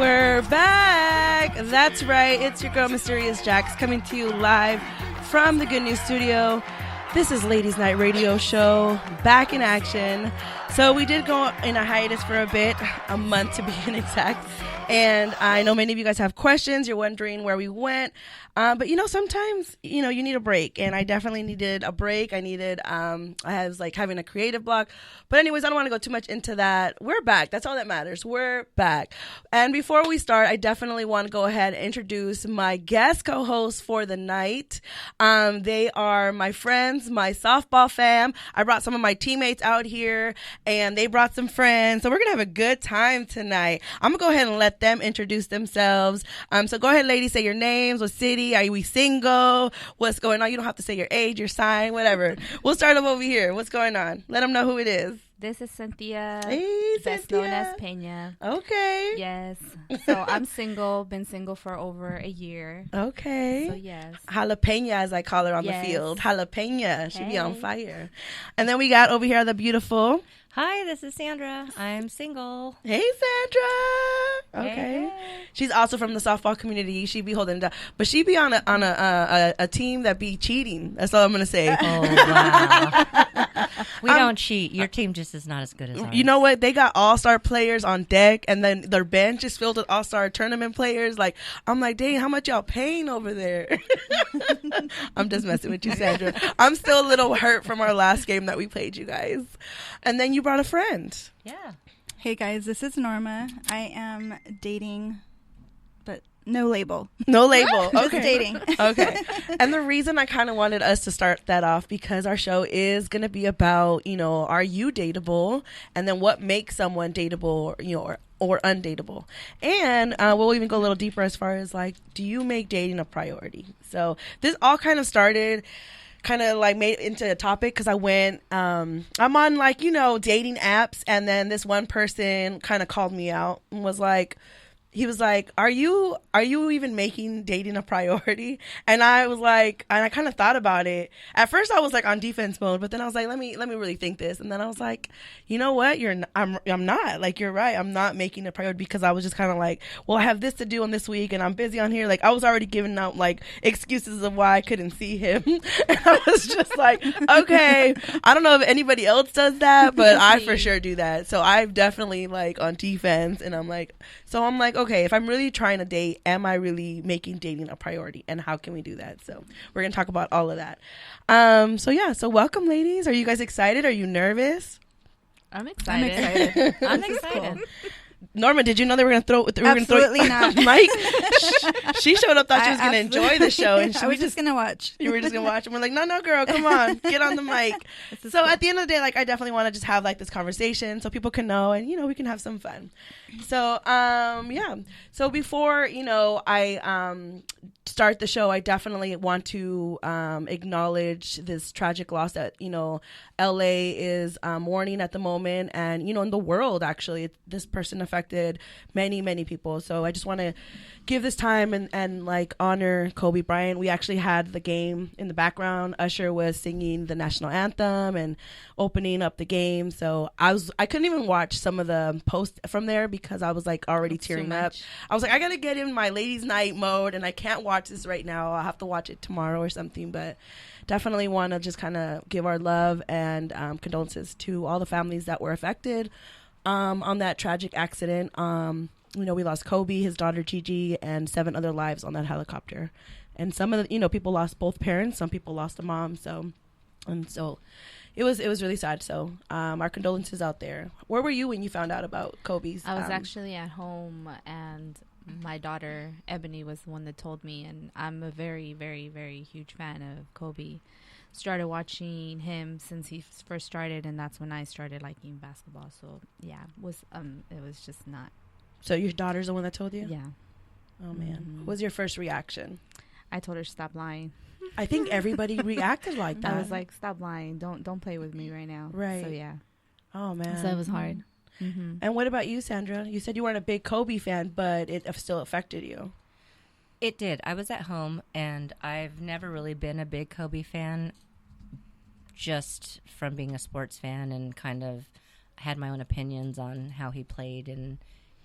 We're back. That's right. It's your girl, Mysterious Jax, coming to you live from the Good News Studio. This is Ladies Night Radio Show, back in action. So we did go in a hiatus for a bit, a month to be exact. And I know many of you guys have questions. You're wondering where we went. But, sometimes, you need a break. And I definitely needed a break. I was like having a creative block. But anyways, I don't want to go too much into that. We're back. That's all that matters. We're back. And before we start, I definitely want to go ahead and introduce my guest co-hosts for the night. They are my friends, my softball fam. I brought some of my teammates out here and they brought some friends. So we're going to have a good time tonight. I'm going to go ahead and let them introduce themselves. So go ahead, ladies, say your names, what city, are we single, what's going on? You don't have to say your age, your sign, whatever. We'll start them over here. What's going on? Let them know who it is. This is Cynthia, hey, best Cynthia. known as Peña. Okay. Yes. So I'm single, been single for over a year. Okay. So yes. Jalapena, as I call her on the field. Jalapena. She be on fire. And then we got over here the beautiful. Hi, this is Sandra. I'm single. Hey, Sandra. Okay. Hey. She's also from the softball community. She be holding it down, but she be on a team that be cheating. That's all I'm gonna say. Oh wow. We don't cheat. Your team just is not as good as ours. You know what? They got all-star players on deck, and then their bench is filled with all-star tournament players. Like, I'm like, dang, how much y'all paying over there? I'm just messing with you, Sandra. I'm still a little hurt from our last game that we played, you guys. And then you brought a friend. Yeah. Hey guys, this is Norma. I am dating, but no label. No label. Just Okay. dating. Okay. And the reason I kind of wanted us to start that off because our show is going to be about, are you dateable? And then what makes someone dateable, or undateable. And we'll even go a little deeper as far as like, do you make dating a priority? So this all kind of started made into a topic because I went, I'm on dating apps, and then this one person kind of called me out and was like, he was like, are you even making dating a priority? And I was like, and I kind of thought about it. At first I was like on defense mode, but then I was like, let me really think this. And then I was like, you know what? I'm not, like, you're right. I'm not making a priority because I was just kind of like, well, I have this to do on this week and I'm busy on here. Like, I was already giving out like excuses of why I couldn't see him. And I was just like, okay, I don't know if anybody else does that, but I for sure do that. So I'm definitely like on defense, and I'm like, okay, if I'm really trying to date, am I really making dating a priority, and how can we do that? So we're going to talk about all of that. So welcome, ladies. Are you guys excited? Are you nervous? I'm excited. I'm excited. Norma, did you know they were going to throw Absolutely not. Mike? She showed up, thought she was going to enjoy the show, and I was just going to watch. You were just going to watch, and we're like, no, girl, come on, get on the mic. So at the end of the day, like, I definitely want to just have like this conversation so people can know, and we can have some fun. So so before I start the show, I definitely want to acknowledge this tragic loss that LA is mourning at the moment, and in the world, actually, this person affected many people. So I just want to give this time and like honor Kobe Bryant. We actually had the game in the background. Usher was singing the national anthem and opening up the game. So I couldn't even watch some of the posts from there because I was like already tearing up. I was like, I gotta get in my ladies night mode, and I can't watch this right now. I'll have to watch it tomorrow or something. But definitely want to just kind of give our love and condolences to all the families that were affected on that tragic accident. We lost Kobe, his daughter Gigi, and 7 other lives on that helicopter. And some of the, people lost both parents. Some people lost a mom. So it was really sad. So our condolences out there. Where were you when you found out about Kobe's? I was actually at home, and my daughter Ebony was the one that told me, and I'm a very, very, very huge fan of Kobe. Started watching him since he first started, and that's when I started liking basketball. So yeah, it was just not. So your daughter's the one that told you? Yeah. Oh man, What was your first reaction? I told her stop lying. I think everybody reacted like that. I was like, stop lying. Don't play with me right now. Right. So yeah. Oh man. So it was hard. Mm-hmm. And what about you, Sandra? You said you weren't a big Kobe fan, but it still affected you. It did. I was at home, and I've never really been a big Kobe fan, just from being a sports fan, and kind of had my own opinions on how he played and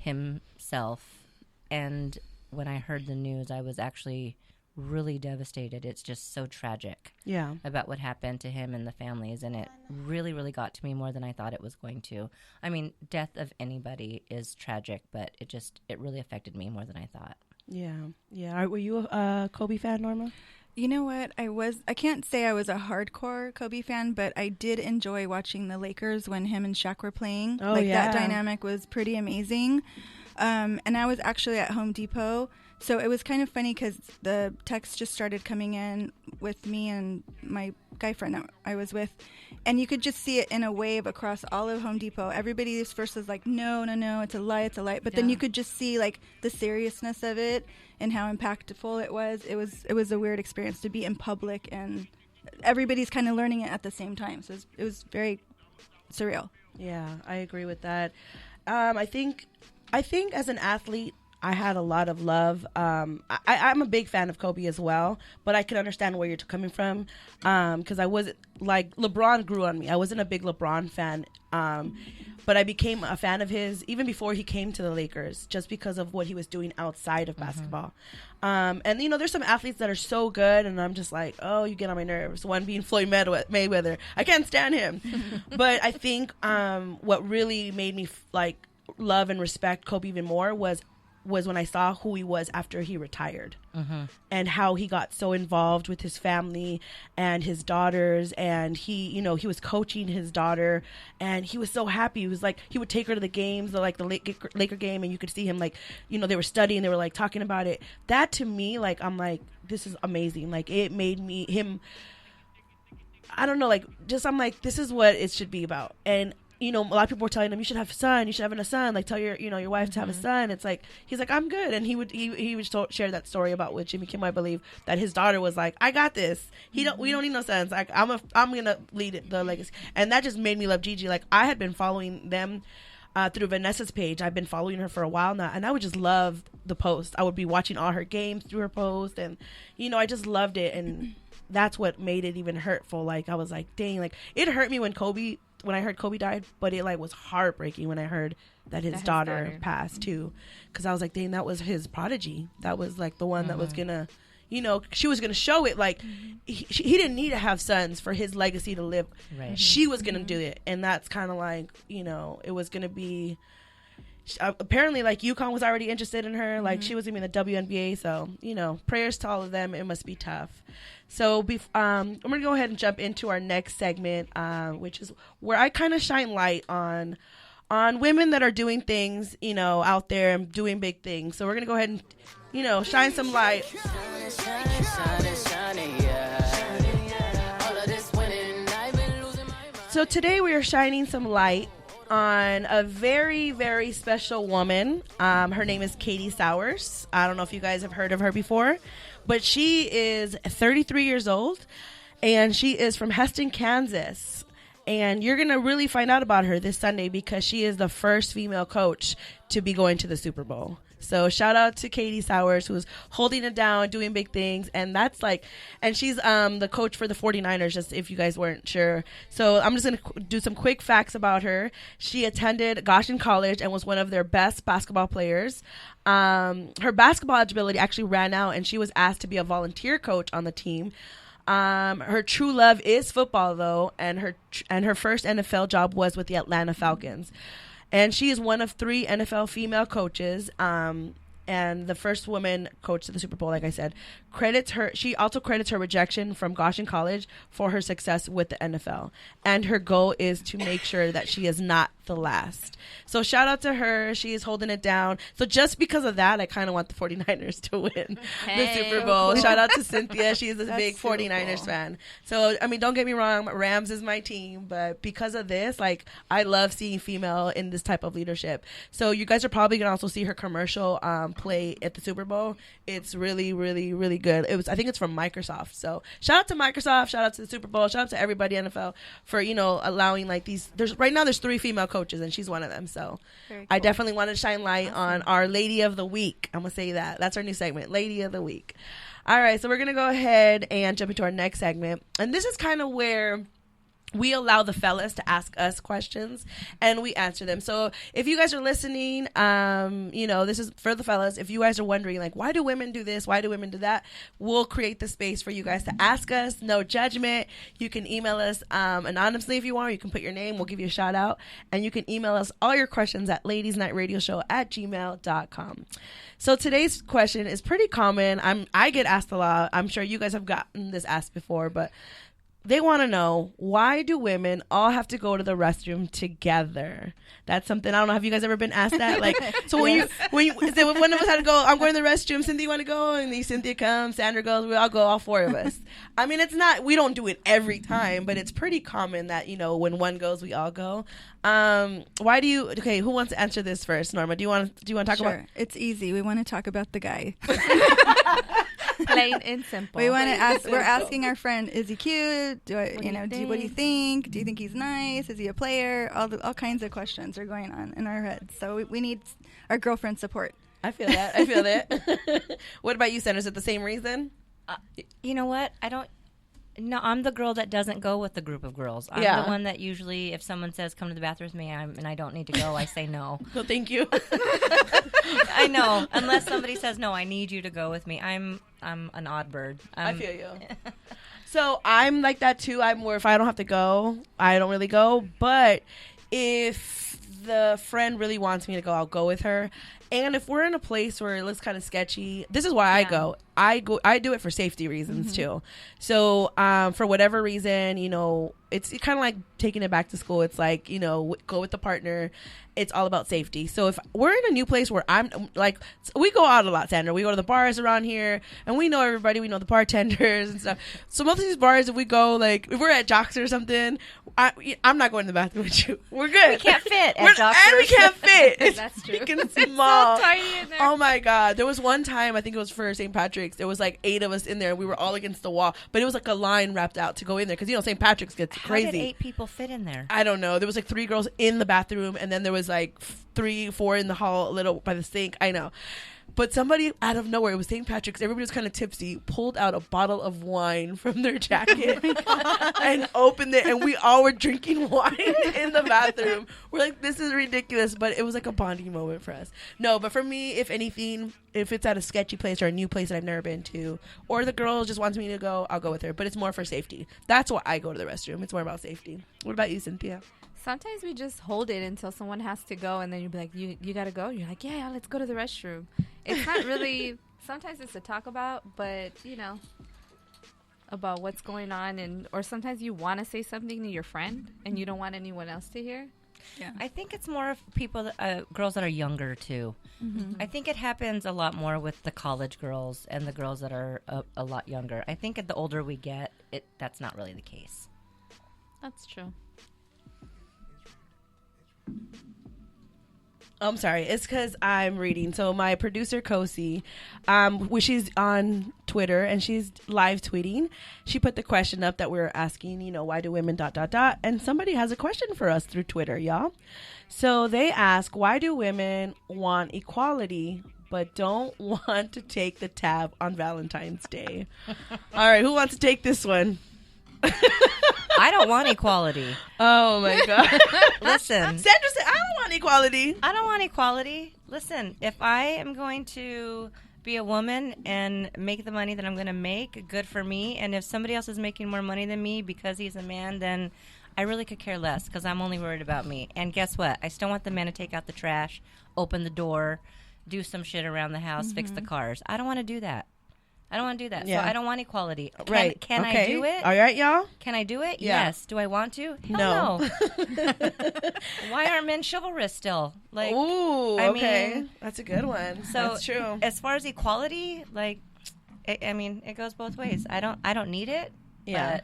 himself And when I heard the news, I was actually really devastated. It's just so tragic. Yeah. About what happened to him and the families, and it really, really got to me more than I thought it was going to. I mean, death of anybody is tragic, but it really affected me more than I thought. Yeah. Yeah. Were you a Kobe fan, Norma? You know what? I can't say I was a hardcore Kobe fan, but I did enjoy watching the Lakers when him and Shaq were playing. Oh, That dynamic was pretty amazing. And I was actually at Home Depot, so it was kind of funny because the texts just started coming in with me and my guy friend that I was with, and you could just see it in a wave across all of Home Depot. Everybody first was like, no, it's a lie, but then you could just see like the seriousness of it and how impactful it was. It was a weird experience to be in public, and everybody's kind of learning it at the same time, so it was very surreal. Yeah, I agree with that. I think as an athlete, I had a lot of love. I'm a big fan of Kobe as well, but I can understand where you're coming from, because I was like, LeBron grew on me. I wasn't a big LeBron fan, but I became a fan of his even before he came to the Lakers, just because of what he was doing outside of basketball. And there's some athletes that are so good, and I'm just like, oh, you get on my nerves. One being Floyd Mayweather. I can't stand him. But I think what really made me love and respect Kobe even more was when I saw who he was after he retired, and how he got so involved with his family and his daughters, and he was coaching his daughter, and he was so happy. He was like, he would take her to the games, the Laker game, and you could see him they were studying, they were talking about it. That to me, I'm like, this is amazing. It made him, I don't know, I'm like, this is what it should be about. And a lot of people were telling him, you should have a son, you should have a son, tell your wife to have a son. It's like, he's like, I'm good. And he would share that story about with Jimmy Kimmel, I believe, that his daughter was like, I got this. We don't need no sons. I'm gonna lead the legacy. And that just made me love Gigi. I had been following them through Vanessa's page. I've been following her for a while now, and I would just love the post. I would be watching all her games through her post, and I just loved it. And that's what made it even hurtful. I was like, dang, it hurt me when I heard Kobe died, but it was heartbreaking when I heheard that his daughter passed too, because I was like, dang, that was his prodigy. That was the one that was gonna, she was gonna show it. He didn't need to have sons for his legacy to live. Right. She was gonna do it, and that's kind of it was gonna be. Apparently, UConn was already interested in her. She was gonna be in the WNBA. So prayers to all of them. It must be tough. So I'm gonna go ahead and jump into our next segment, which is where I kind of shine light on women that are doing things, out there and doing big things. So we're gonna go ahead and, shine some light. So today we are shining some light on a very, very special woman. Her name is Katie Sowers. I don't know if you guys have heard of her before, but she is 33 years old, and she is from Heston, Kansas. And you're going to really find out about her this Sunday, because she is the first female coach to be going to the Super Bowl. So shout out to Katie Sowers, who's holding it down, doing big things. And that's and she's the coach for the 49ers, just if you guys weren't sure. So I'm just going to do some quick facts about her. She attended Goshen College and was one of their best basketball players. Her basketball eligibility actually ran out, and she was asked to be a volunteer coach on the team. Her true love is football, though, and her first NFL job was with the Atlanta Falcons. And she is one of 3 NFL female coaches, and the first woman coach to the Super Bowl, like I said. She also credits her rejection from Goshen College for her success with the NFL. And her goal is to make sure that she is not the last. So shout out to her. She is holding it down. So just because of that, I kind of want the 49ers to win the Super Bowl. Shout out to Cynthia. She's a big 49ers fan. So, don't get me wrong. Rams is my team. But because of this, I love seeing female in this type of leadership. So you guys are probably going to also see her commercial play at the Super Bowl. It's really, really, really good. I think it's from Microsoft. So shout out to Microsoft. Shout out to the Super Bowl. Shout out to everybody NFL for, allowing these. Right now there's 3 female coaches, and she's one of them. So cool. I definitely want to shine light on our Lady of the Week. I'm going to say that. That's our new segment, Lady of the Week. All right, so we're going to go ahead and jump into our next segment. And this is kind of where we allow the fellas to ask us questions and we answer them. So if you guys are listening, this is for the fellas. If you guys are wondering, like, why do women do this? Why do women do that? We'll create the space for you guys to ask us. No judgment. You can email us anonymously if you want. You can put your name. We'll give you a shout out. And you can email us all your questions at ladiesnightradioshow@gmail.com. So today's question is pretty common. I get asked a lot. I'm sure you guys have gotten this asked before, but they want to know, why do women all have to go to the restroom together? That's something, I don't know, have you guys ever been asked that? Like, so when one of us had to go, I'm going to the restroom, Cynthia, you want to go? And then Cynthia comes, Sandra goes, we all go, all four of us. I mean, we don't do it every time, but it's pretty common that, when one goes, we all go. Who wants to answer this first? Norma, do you want to talk about? Sure, it's easy. We want to talk about the guy. Plain and simple. We want to ask. We're asking our friend, is he cute? What do you think? Do you think he's nice? Is he a player? All kinds of questions are going on in our heads. So we need our girlfriend support. I feel that. What about you, Sandra? Is it the same reason? You know what? No, I'm the girl that doesn't go with the group of girls. I'm the one that usually, if someone says, come to the bathroom with me, and I don't need to go, I say no. No, thank you. I know. Unless somebody says, no, I need you to go with me. I'm an odd bird. I feel you. So I'm like that too. I'm where if I don't have to go, I don't really go. But if the friend really wants me to go, I'll go with her. And if we're in a place where it looks kind of sketchy, this is why I go. I do it for safety reasons too. So for whatever reason, it's kind of like taking it back to school. It's like, go with the partner. It's all about safety. So if we're in a new place where I'm like, we go out a lot, Sandra. We go to the bars around here and we know everybody. We know the bartenders and stuff. So most of these bars, if we go, like if we're at Jocks or something, I'm not going to the bathroom with you. We're good. We can't fit at Jocks. And we can't fit. That's true. It's small. So tiny in there. Oh my God. There was one time, I think it was for St. Patrick's. There was like 8 of us in there. We were all against the wall, but it was like a line wrapped out to go in there. Cause St. Patrick's gets crazy. How did 8 people fit in there? I don't know. There was like 3 girls in the bathroom and then there was like 3, 4 in the hall, a little by the sink. I know. But somebody out of nowhere, it was St. Patrick's, everybody was kind of tipsy, pulled out a bottle of wine from their jacket and opened it, and we all were drinking wine in the bathroom. We're like, this is ridiculous, but it was like a bonding moment for us. No, but for me, if anything, if it's at a sketchy place or a new place that I've never been to, or the girl just wants me to go, I'll go with her. But it's more for safety. That's why I go to the restroom. It's more about safety. What about you, Cynthia? Sometimes we just hold it until someone has to go, and then you'd be like, you got to go? You're like, yeah, let's go to the restroom. It's not really, sometimes it's to talk about, but, about what's going on. Or sometimes you want to say something to your friend, and you don't want anyone else to hear. Yeah, I think it's more of people, girls that are younger, too. Mm-hmm. I think it happens a lot more with the college girls and the girls that are a lot younger. I think the older we get, that's not really the case. That's true. I'm sorry. It's because I'm reading. So my producer, Kosi, she's on Twitter and she's live tweeting. She put the question up that we were asking, why do women ... And somebody has a question for us through Twitter, y'all. So they ask, why do women want equality but don't want to take the tab on Valentine's Day? All right, who wants to take this one? I don't want equality. Oh my God. Listen. Sandra said, I don't want equality. I don't want equality. Listen, if I am going to be a woman and make the money that I'm going to make, good for me. And if somebody else is making more money than me because he's a man, then I really could care less because I'm only worried about me. And guess what? I still want the man to take out the trash, open the door, do some shit around the house, fix the cars. I don't want to do that. I don't want to do that. Yeah. So I don't want equality. Can okay. I do it? All right, y'all? Can I do it? Yeah. Yes. Do I want to? No. Hell no. Why aren't men chivalrous still? Like, ooh, I okay. mean, that's a good one. So that's true. As far as equality, it goes both ways. I don't need it. Yeah. But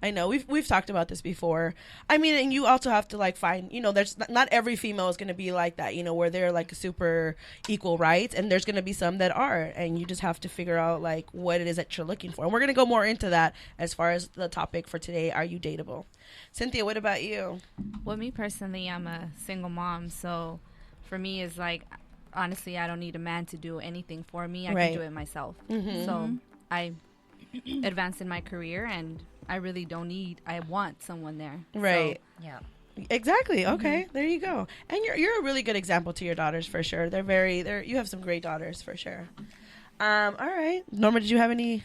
I know we've talked about this before. I mean, and you also have to find, there's not every female is going to be like that, where they're like super equal rights, and there's going to be some that are, and you just have to figure out what it is that you're looking for. And we're going to go more into that as far as the topic for today. Are you dateable? Cynthia, what about you? Well, me personally, I'm a single mom, so for me it's honestly, I don't need a man to do anything for me. I can do it myself. Mm-hmm. So advance in my career, and I really don't need. I want someone there. Right. So, Yeah. Exactly. Okay. There you go. And you're a really good example to your daughters for sure. You have some great daughters for sure. All right. Norma, did you have any?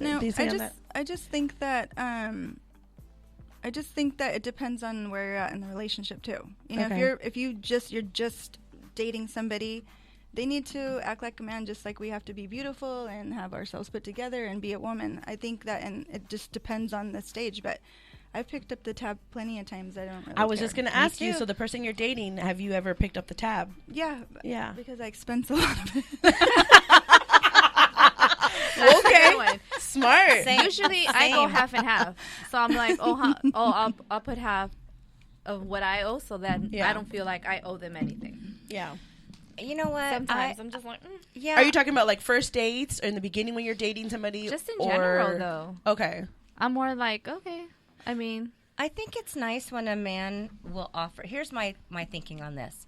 No, things on that? I just think that it depends on where you're at in the relationship too. You know, Okay. if you're just dating somebody, they need to act like a man, just like we have to be beautiful and have ourselves put together and be a woman. I think that, and it just depends on the stage. But I've picked up the tab plenty of times. I don't really I was care. just going to ask you, so the person you're dating, have you ever picked up the tab? Yeah. Yeah. Because I expense a lot of it. Okay. Smart. usually I go half and half. So I'm like, I'll put half of what I owe, so that Yeah. I don't feel like I owe them anything. Yeah. You know what? Sometimes I'm just like, Yeah. Are you talking about like first dates or in the beginning when you're dating somebody? just in or... general though. Okay. I'm more like, okay. I mean, I think it's nice when a man will offer. Here's my thinking on this.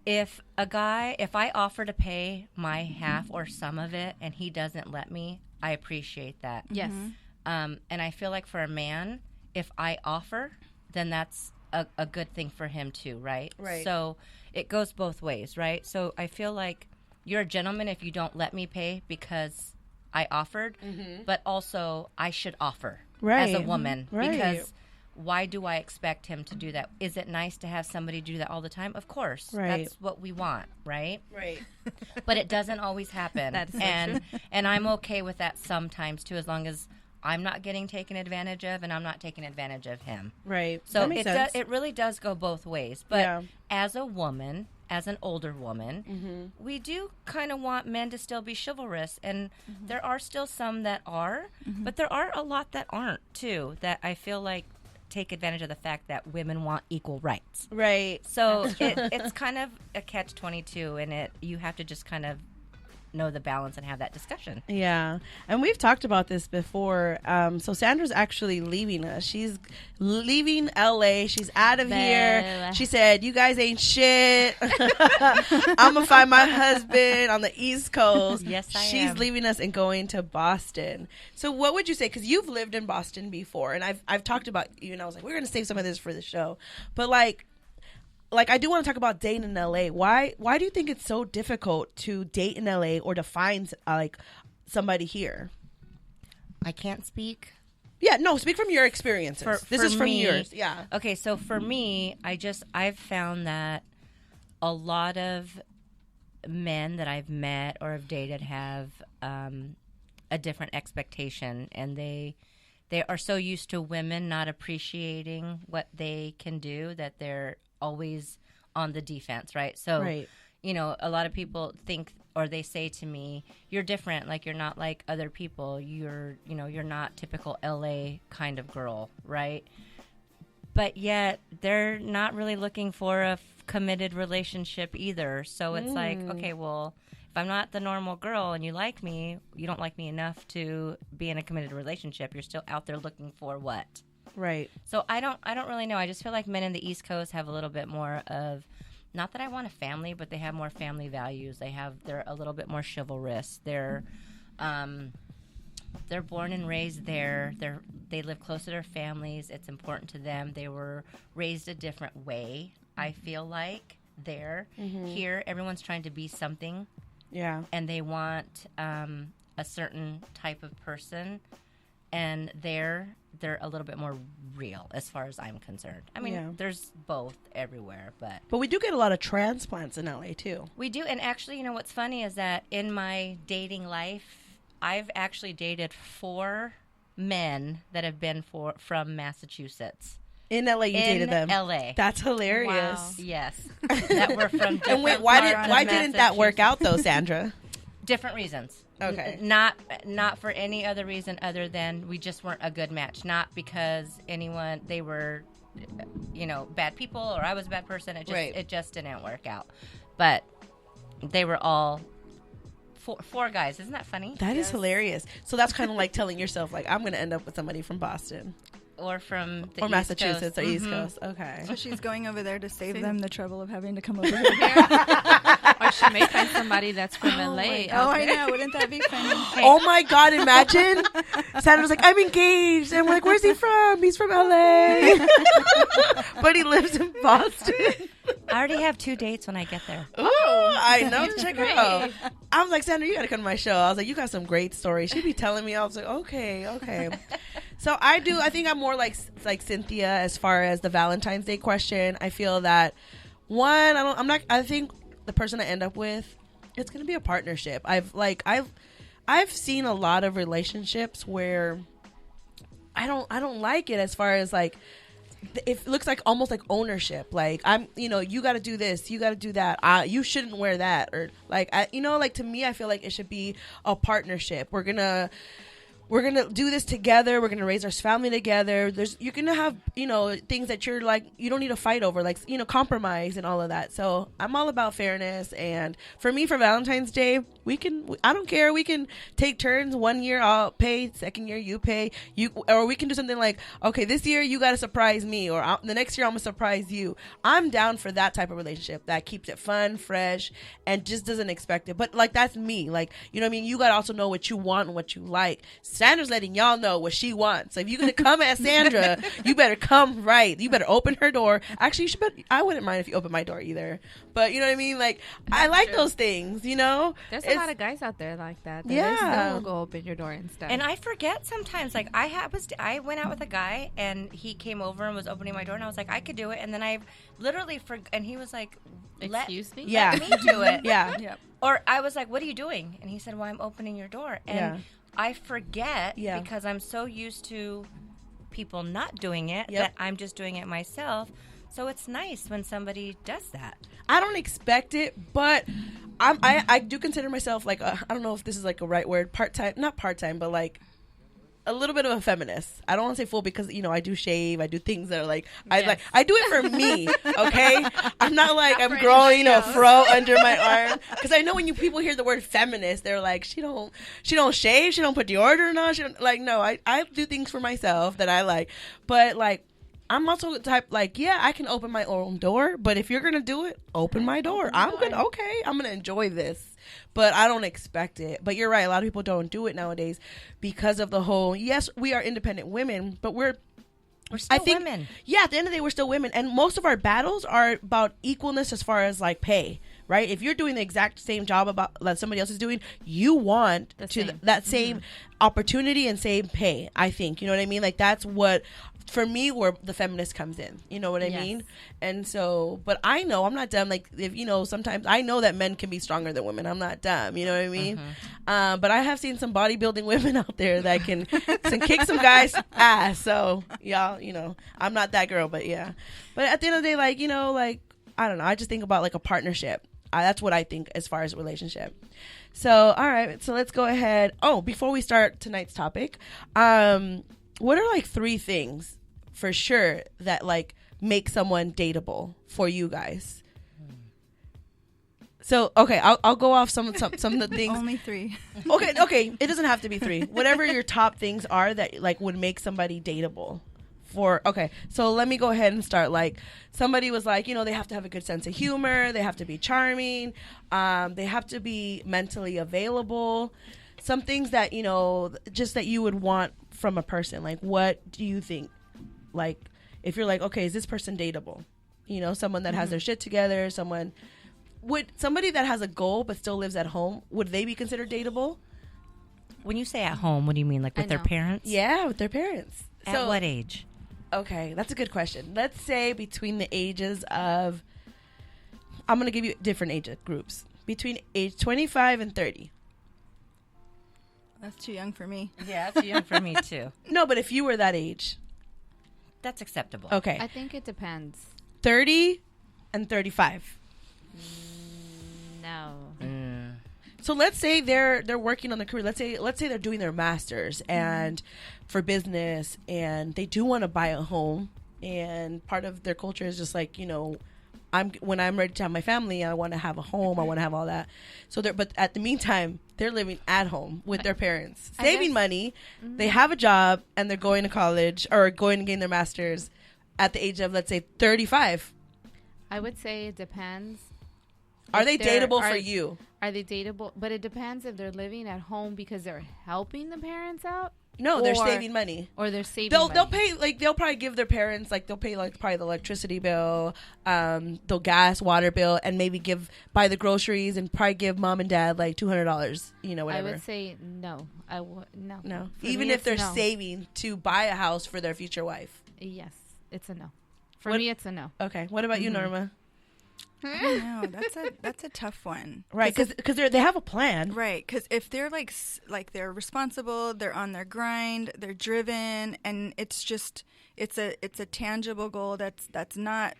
If I offer to pay my half or some of it and he doesn't let me, I appreciate that. yes. And I feel like for a man, if I offer, then that's a good thing for him too, right? Right. So it goes both ways, right? So I feel like you're a gentleman if you don't let me pay because I offered, but also I should offer as a Right. woman Right. because why do I expect him to do that? Is it nice to have somebody do that all the time? Of course. Right. That's what we want, right? Right. But it doesn't always happen. That is so and I'm okay with that sometimes too, as long as I'm not getting taken advantage of and I'm not taking advantage of him. Right. So That makes sense. it really does go both ways. But Yeah. as a woman, as an older woman, we do kind of want men to still be chivalrous. And there are still some that are, but there are a lot that aren't too, that I feel like take advantage of the fact that women want equal rights. Right. So it's kind of a catch-22, and you have to just kind of know the balance and have that discussion. Yeah. And we've talked about this before. So Sandra's actually leaving us. She's leaving LA. She's out of here. Bella. She said, you guys ain't shit. I'm going to find my husband on the East Coast. Yes, I She's am. leaving us and going to Boston. So what would you say? Because you've lived in Boston before, and I've talked about you, and I was like, we're going to save some of this for the show. But like I do want to talk about dating in LA. Why do you think it's so difficult to date in LA or to find like somebody here? I can't speak. Yeah, no, speak from your experiences. This For is from me- yours. Yeah. Okay, so for me, I've found that a lot of men that I've met or have dated have a different expectation, and they are so used to women not appreciating what they can do that they're always on the defense, right? So, Right. you know, a lot of people think or they say to me, you're different, like you're not like other people. You're not typical LA kind of girl, right? But yet they're not really looking for a committed relationship either. So it's like, okay, well, if I'm not the normal girl and you like me, you don't like me enough to be in a committed relationship. You're still out there looking for what? Right. So I don't really know. I just feel like men in the East Coast have a little bit more of, not that I want a family, but they have more family values. They're a little bit more chivalrous. They're born and raised there. They live close to their families. It's important to them. They were raised a different way, I feel like, there. Here, everyone's trying to be something, Yeah. and they want a certain type of person, and they're a little bit more real as far as I'm concerned. I mean, Yeah. there's both everywhere, but But we do get a lot of transplants in LA too. we do. And actually, you know, what's funny is that in my dating life, I've actually dated 4 men that have been from Massachusetts. In LA, you dated them. LA. That's hilarious. Wow. Yes. That were from different And wait, why parts of didn't that work out though, Sandra? Different reasons. Okay. Not for any other reason other than we just weren't a good match. Not because they were, you know, bad people or I was a bad person. It just didn't work out. But they were all 4 guys. Isn't that funny? That is hilarious. So that's kind of like telling yourself, like, I'm going to end up with somebody from Boston. or from the or East Massachusetts Coast. or East Coast. Okay. So she's going over there to save See? them the trouble of having to come over here. Or she may find somebody that's from LA. Oh, I know. Wouldn't that be funny? Oh my God! Imagine Sandra's like, I'm engaged, and we're like, where's he from? He's from LA, but he lives in Boston. I already have 2 dates when I get there. Ooh, I know. Check her Great. out. I was like, Sandra, you got to come to my show. I was like, you got some great stories. She'd be telling me. I was like, okay. So I think I'm more like Cynthia as far as the Valentine's Day question. I feel that I think the person I end up with, it's gonna be a partnership. I've seen a lot of relationships where I don't like it as far as like it looks like almost like ownership. Like you got to do this, you got to do that. You shouldn't wear that, or like to me, I feel like it should be a partnership. We're gonna do this together. We're gonna raise our family together. You're gonna have things that you're like you don't need to fight over, like compromise and all of that. So I'm all about fairness. And for me, for Valentine's Day, I don't care. We can take turns. 1 year I'll pay, second year you pay. Or we can do something like, okay, this year you gotta surprise me, or the next year I'm gonna surprise you. I'm down for that type of relationship that keeps it fun, fresh, and just doesn't expect it. But like that's me. Like what I mean. You gotta also know what you want and what you like. Sandra's letting y'all know what she wants. So if you're gonna come at Sandra, you better come right. You better open her door. Actually, I wouldn't mind if you open my door either. But you know what I mean? Like I like those things. There's a lot of guys out there like that. They will go open your door and stuff. And I forget sometimes. Like I went out with a guy and he came over and was opening my door and I was like, I could do it. And then I literally and he was like, Excuse me? let me do it. Yeah. Yep. Or I was like, what are you doing? And he said, well, I'm opening your door. And I forget because I'm so used to people not doing it that I'm just doing it myself. So it's nice when somebody does that. I don't expect it, but I do consider myself like I don't know if this is like a right word, not part-time, but like a little bit of a feminist. I don't want to say full because I do shave, I do things that are like I do it for me. Okay, I'm not like I'm growing a fro under my arm because I know when people hear the word feminist, they're like she don't shave, she don't put deodorant on, she don't, like no, I do things for myself that I like, but like I'm also the type like I can open my own door, but if you're gonna do it, open my door. I'm good. Okay, I'm gonna enjoy this. But I don't expect it. But you're right. A lot of people don't do it nowadays because of the whole, yes, we are independent women, but we're still women. Yeah, at the end of the day, we're still women. And most of our battles are about equalness as far as like pay, right? If you're doing the exact same job that somebody else is doing, you want that same opportunity and same pay, I think. You know what I mean? Like that's what, for me, where the feminist comes in. You know what I mean? And so, but I know I'm not dumb. Like if sometimes I know that men can be stronger than women. I'm not dumb. You know what I mean? But I have seen some bodybuilding women out there that can kick some guys' ass. So y'all, I'm not that girl, but yeah. But at the end of the day, like like I don't know. I just think about like a partnership. That's what I think as far as a relationship. So all right. So let's go ahead. Oh, before we start tonight's topic, what are like 3 things for sure that like make someone dateable for you guys? So okay, I'll go off some of the things. Only 3. Okay, it doesn't have to be 3. Whatever your top things are that like would make somebody dateable. So let me go ahead and start. Like somebody was like, they have to have a good sense of humor, they have to be charming, they have to be mentally available. Some things that just that you would want from a person. Like what do you think? Like if you're like, okay, is this person dateable? Someone that has their shit together, somebody that has a goal but still lives at home, would they be considered dateable? When you say at home, what do you mean? Like with their parents? Yeah, with their parents. At what age? Okay, that's a good question. Let's say between the ages of, I'm going to give you different age groups. Between age 25 and 30. That's too young for me. Yeah, that's young for me too. No, but if you were that age. That's acceptable. Okay. I think it depends. 30 and 35. No. So let's say they're working on their career. Let's say they're doing their masters and for business, and they do want to buy a home, and part of their culture is just like when I'm ready to have my family, I want to have a home, I want to have all that. So but at the meantime, they're living at home with their parents, saving money. They have a job and they're going to college or going to gain their master's at the age of, let's say, 35. I would say it depends. Are they dateable for you? Are they dateable? But it depends if they're living at home because they're helping the parents out. No, they're saving money. Or they're saving They'll pay, like, they'll probably give their parents, like, they'll pay, like, probably the electricity bill, the gas, water bill, and maybe buy the groceries and probably give mom and dad, like, $200, whatever. I would say no. No. No. Even if they're saving to buy a house for their future wife. Yes, it's a no. For me, it's a no. Okay. What about you, Norma? I don't know. That's a tough one, right? Because they have a plan, right? Because if they're like they're responsible, they're on their grind, they're driven, and it's a tangible goal that's not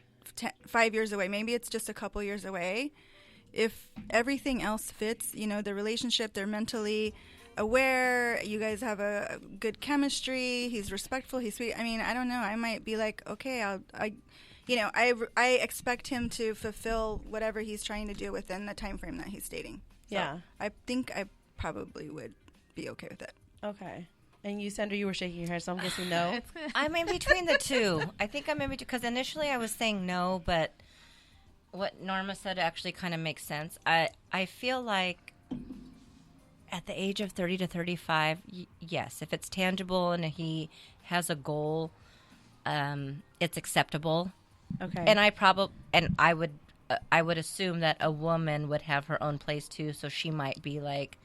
5 years away. Maybe it's just a couple years away. If everything else fits, the relationship, they're mentally aware, you guys have a good chemistry, he's respectful, he's sweet. I mean, I don't know. I might be like, okay, I expect him to fulfill whatever he's trying to do within the time frame that he's dating. So yeah. I think I probably would be okay with it. Okay. And you, Sandra, you were shaking your head, so I'm guessing no. I'm in between the two. I think I'm in between because initially I was saying no, but what Norma said actually kind of makes sense. I feel like at the age of 30 to 35, yes, if it's tangible and he has a goal, it's acceptable. Okay. And I would assume that a woman would have her own place too, so she might be like,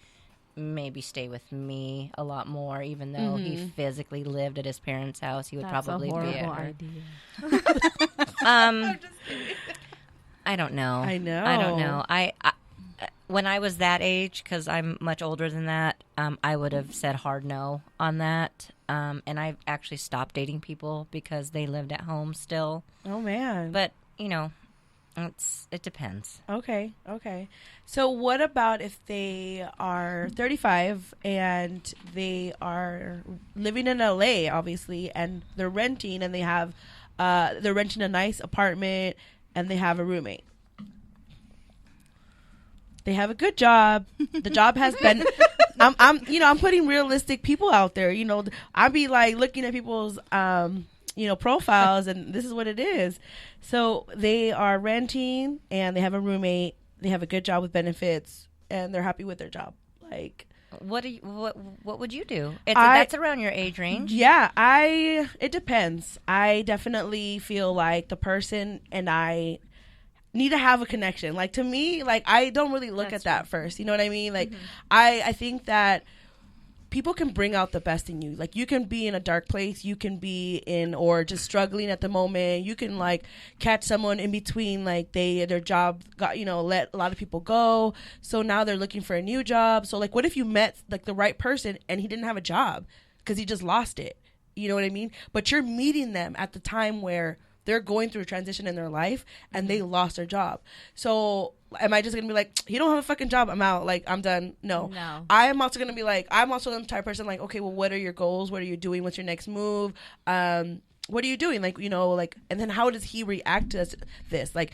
maybe stay with me a lot more, even though he physically lived at his parents' house. He would probably be at her. I don't know. I know. I don't know. I when I was that age, because I'm much older than that, I would have said hard no on that. And I actually stopped dating people because they lived at home still. Oh, man. But, it depends. Okay. So what about if they are 35 and they are living in LA, obviously, and they're renting and they're renting a nice apartment and they have a roommate? They have a good job. The job has been. I'm putting realistic people out there. I'd be like looking at people's, profiles, and this is what it is. So they are renting, and they have a roommate. They have a good job with benefits, and they're happy with their job. Like, what would you do? That's around your age range. Yeah, it depends. I definitely feel like the person and I need to have a connection. Like, to me, like, I don't really look at that first. You know what I mean? Like, I think that people can bring out the best in you. Like, you can be in a dark place, you can be or just struggling at the moment. You can, like, catch someone in between, like, their job got, let a lot of people go, so now they're looking for a new job. So, like, what if you met, like, the right person and he didn't have a job because he just lost it? You know what I mean? But you're meeting them at the time where they're going through a transition in their life and they lost their job. So am I just going to be like, you don't have a fucking job, I'm out, like, I'm done? No. I am also going to be like, I'm also the type of person like, okay, well, what are your goals? What are you doing? What's your next move? What are you doing? Like, and then how does he react to this? Like,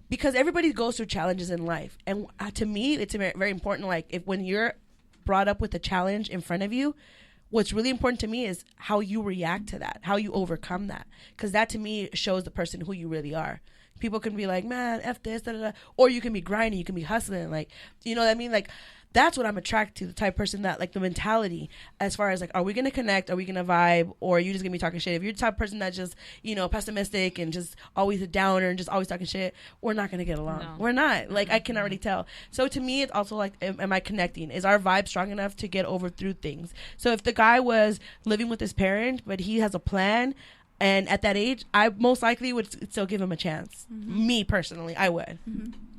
because everybody goes through challenges in life. And to me, it's very important, like, when you're brought up with a challenge in front of you, what's really important to me is how you react to that, how you overcome that. Because that, to me, shows the person who you really are. People can be like, man, F this, da, da, da. Or you can be grinding, you can be hustling. Like, you know what I mean? Like, that's what I'm attracted to, the type of person that, like, the mentality as far as, like, are we going to connect? Are we going to vibe? Or are you just going to be talking shit? If you're the type of person that's just, pessimistic and just always a downer and just always talking shit, we're not going to get along. No. We're not. Like, I can already tell. So to me, it's also like, am I connecting? Is our vibe strong enough to get through things? So if the guy was living with his parent, but he has a plan, and at that age, I most likely would still give him a chance. Me, personally, I would.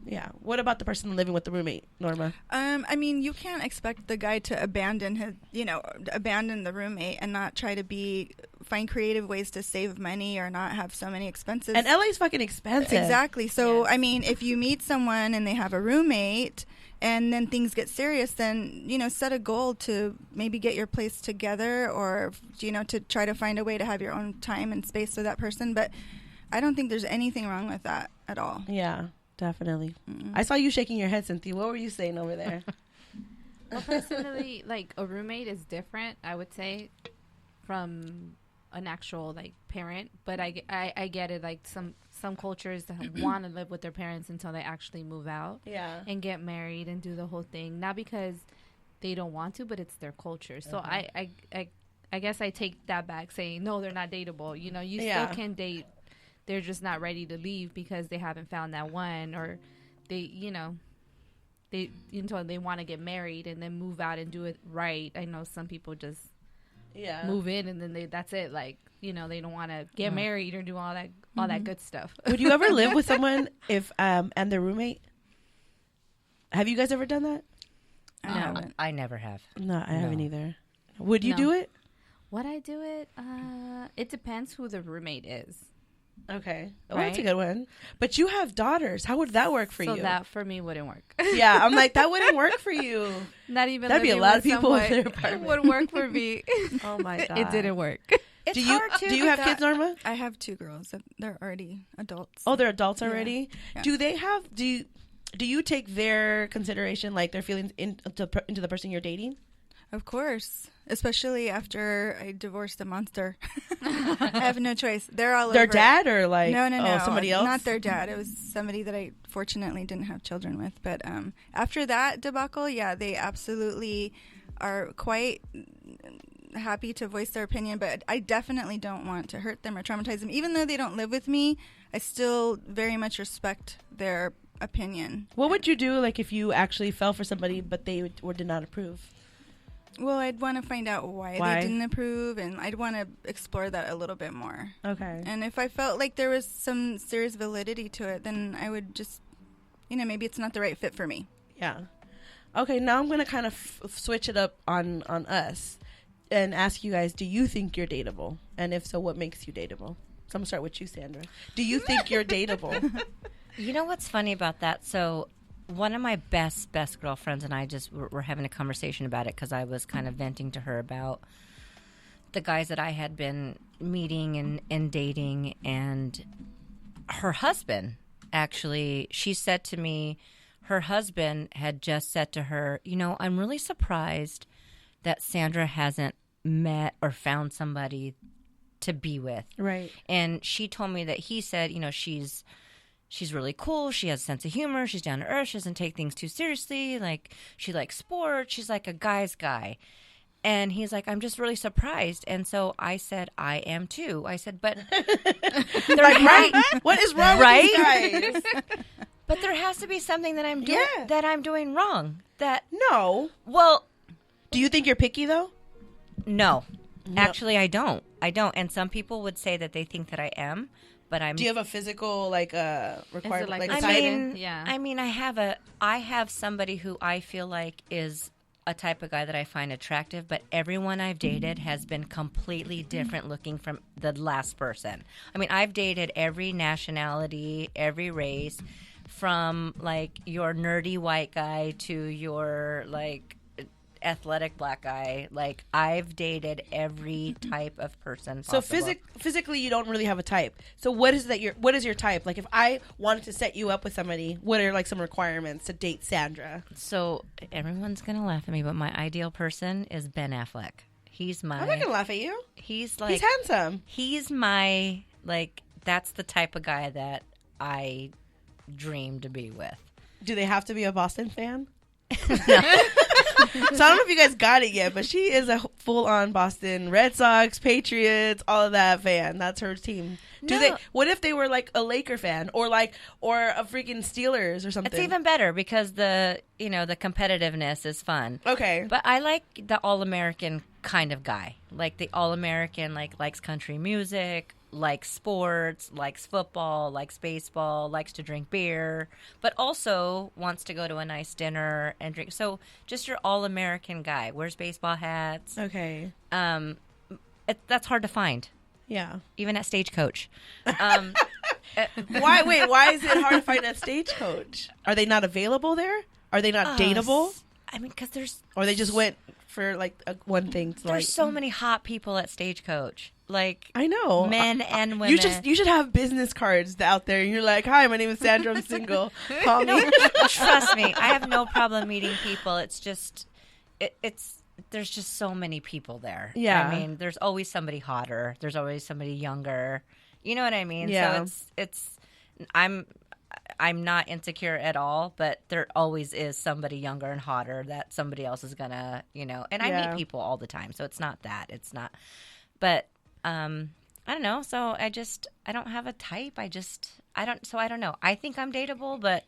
Yeah. What about the person living with the roommate, Norma? I mean, you can't expect the guy to abandon the roommate and not try to find creative ways to save money or not have so many expenses. And LA's fucking expensive. Exactly. So, I mean, if you meet someone and they have a roommate and then things get serious, then, set a goal to maybe get your place together or, to try to find a way to have your own time and space with that person. But I don't think there's anything wrong with that. at all. Yeah, definitely. Mm-mm. I saw you shaking your head, Cynthia. What were you saying over there? Well, personally, like a roommate is different, I would say, from an actual like parent. But I get it. Like some cultures that want to live with their parents until they actually move out Yeah. and get married and do the whole thing. Not because they don't want to, but it's their culture. So I guess I take that back, saying no, they're not dateable. You know, you still can date. They're just not ready to leave because they haven't found that one, or they want to get married and then move out and do it right. I know some people just move in and then that's it. Like, you know, they don't want to get married or do all that good stuff. Would you ever live with someone if and their roommate? Have you guys ever done that? I haven't. I never have. No, I haven't either. Would you do it? Would I do it? It depends who the roommate is. Okay. Oh, that's a good one. But you have daughters. How would that work for you? So that for me wouldn't work. Yeah, I'm like, that wouldn't work for you. Not even That'd be a lot of people in their apartment. It would work for me. Oh my god. It didn't work. It's do you have kids, Norma? I have 2 girls. They're already adults. Oh, they're adults already? Yeah. Do they have do you take their consideration, like their feelings into the person you're dating? Of course. Especially after I divorced the monster. I have no choice. They're all Their over dad or like no, somebody else? Not their dad. It was somebody that I fortunately didn't have children with. But after that debacle, yeah, they absolutely are quite happy to voice their opinion. But I definitely don't want to hurt them or traumatize them. Even though they don't live with me, I still very much respect their opinion. What would you do like if you actually fell for somebody but they did not approve? Well, I'd want to find out why they didn't approve, and I'd want to explore that a little bit more. Okay. And if I felt like there was some serious validity to it, then I would just, maybe it's not the right fit for me. Yeah. Okay, now I'm going to kind of switch it up on us and ask you guys, do you think you're dateable? And if so, what makes you dateable? So I'm going to start with you, Sandra. Do you think you're dateable? You know what's funny about that? So one of my best girlfriends and I just were having a conversation about it because I was kind of venting to her about the guys that I had been meeting and dating. And her husband, actually, she said to me, her husband had just said to her, I'm really surprised that Sandra hasn't met or found somebody to be with. Right. And she told me that he said, she's really cool. She has a sense of humor. She's down to earth. She doesn't take things too seriously. Like, she likes sports. She's like a guy's guy. And he's like, I'm just really surprised. And so I said, I am too. I said, but they're right. What is wrong with these guys? But there has to be something that I'm doing that I'm doing wrong. No. Well, do you think you're picky though? No. Actually, I don't. And some people would say that they think that I am. But do you have a physical requirement? I have somebody who I feel like is a type of guy that I find attractive, but everyone I've dated has been completely different looking from the last person. I mean, I've dated every nationality, every race, from like your nerdy white guy to your like athletic black guy. Like, I've dated every type of person possible. So physically you don't really have a type. So what is your type? Like, if I wanted to set you up with somebody, what are like some requirements to date Sandra? So everyone's gonna laugh at me, but my ideal person is Ben Affleck. I'm not gonna laugh at you. He's handsome. He's my, like, that's the type of guy that I dream to be with. Do they have to be a Boston fan? No. So I don't know if you guys got it yet, but she is a full-on Boston Red Sox, Patriots, all of that fan. That's her team. What if they were like a Laker fan or a freaking Steelers or something? It's even better because the competitiveness is fun. Okay. But I like the all-American kind of guy. Like the all-American, likes country music, likes sports, likes football, likes baseball, likes to drink beer, but also wants to go to a nice dinner and drink. So just your all-American guy. Wears baseball hats. Okay. That's hard to find. Yeah. Even at Stagecoach. Why is it hard to find at Stagecoach? Are they not available there? Are they not dateable? I mean, because there's... Or they just went for like one thing to There's so many hot people at Stagecoach. Like, I know, men and women. You should have business cards out there. You're like, hi, my name is Sandra. I'm single. Call me. Trust me, I have no problem meeting people. It's just, it's there's just so many people there. Yeah, I mean, there's always somebody hotter. There's always somebody younger. You know what I mean? Yeah. So I'm not insecure at all, but there always is somebody younger and hotter that somebody else is gonna, And I meet people all the time, so it's not that. It's not, but. I don't know. So I don't have a type. I don't know. I think I'm dateable, but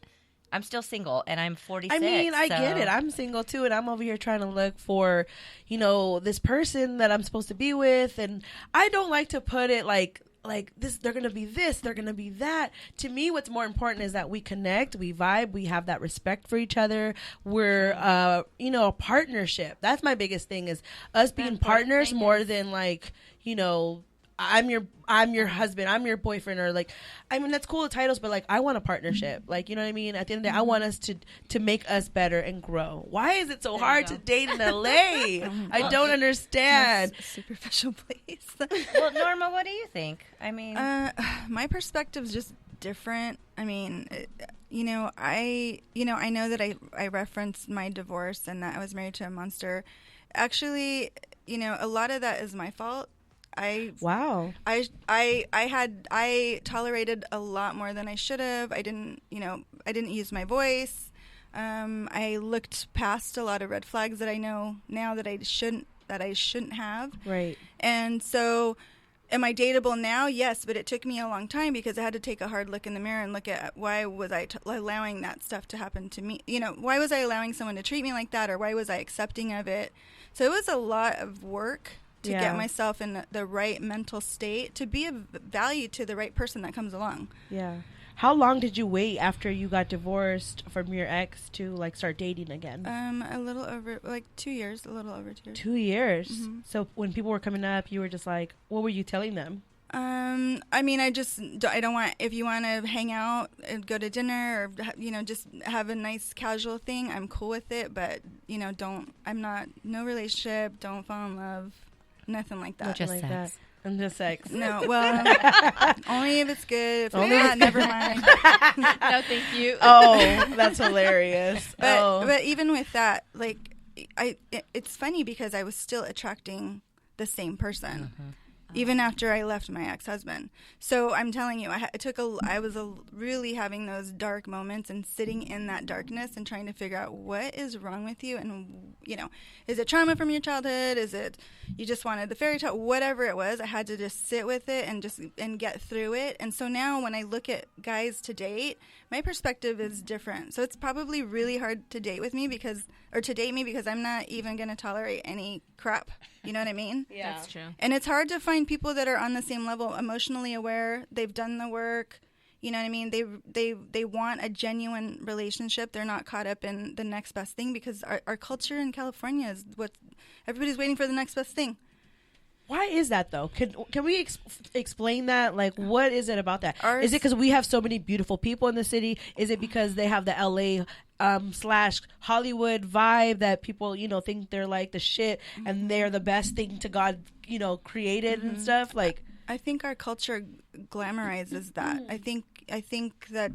I'm still single and I'm 46. I mean, I get it. I'm single too. And I'm over here trying to look for, this person that I'm supposed to be with. And I don't like to put it like this, they're going to be this, they're going to be that. To me, what's more important is that we connect, we vibe, we have that respect for each other. We're, a partnership. That's my biggest thing is us being partners more than I'm your husband, I'm your boyfriend, or that's cool, the titles, but I want a partnership. You know what I mean? At the end of the day, I want us to make us better and grow. Why is it so hard to date in LA? I don't understand. Superficial place. Well, Norma, what do you think? I mean, my perspective's just different. I mean, I know that I referenced my divorce and that I was married to a monster. Actually, a lot of that is my fault. I tolerated a lot more than I should have. I didn't use my voice. I looked past a lot of red flags that I know now that I shouldn't have. Right. And so, am I dateable now? Yes, but it took me a long time because I had to take a hard look in the mirror and look at why was I allowing that stuff to happen to me? Why was I allowing someone to treat me like that, or why was I accepting of it? So it was a lot of work to get myself in the right mental state to be of value to the right person that comes along. Yeah. How long did you wait after you got divorced from your ex to start dating again? A little over 2 years, a little over 2 years. 2 years. Mm-hmm. So when people were coming up, you were just like, what were you telling them? I mean, I don't want, if you want to hang out and go to dinner or, just have a nice casual thing, I'm cool with it. But, no relationship, don't fall in love. Nothing like that. Just sex. And just sex. No, well, only if it's good. If not, never mind. No, thank you. Oh, that's hilarious. But even with that, it's funny because I was still attracting the same person. Mm-hmm. Even after I left my ex-husband. So I'm telling you, I was really having those dark moments and sitting in that darkness and trying to figure out what is wrong with you. And, is it trauma from your childhood? Is it you just wanted the fairy tale? Whatever it was, I had to just sit with it and get through it. And so now when I look at guys to date, my perspective is different. So it's probably really hard to date me because I'm not even going to tolerate any crap. You know what I mean? Yeah, that's true. And it's hard to find people that are on the same level, emotionally aware. They've done the work. You know what I mean? They want a genuine relationship. They're not caught up in the next best thing because our culture in California is what everybody's waiting for the next best thing. Why is that though? Can we explain that? What is it about that? Is it because we have so many beautiful people in the city? Is it because they have the LA / Hollywood vibe that people think they're like the shit and they're the best thing to God created and stuff? I think our culture glamorizes that. I think that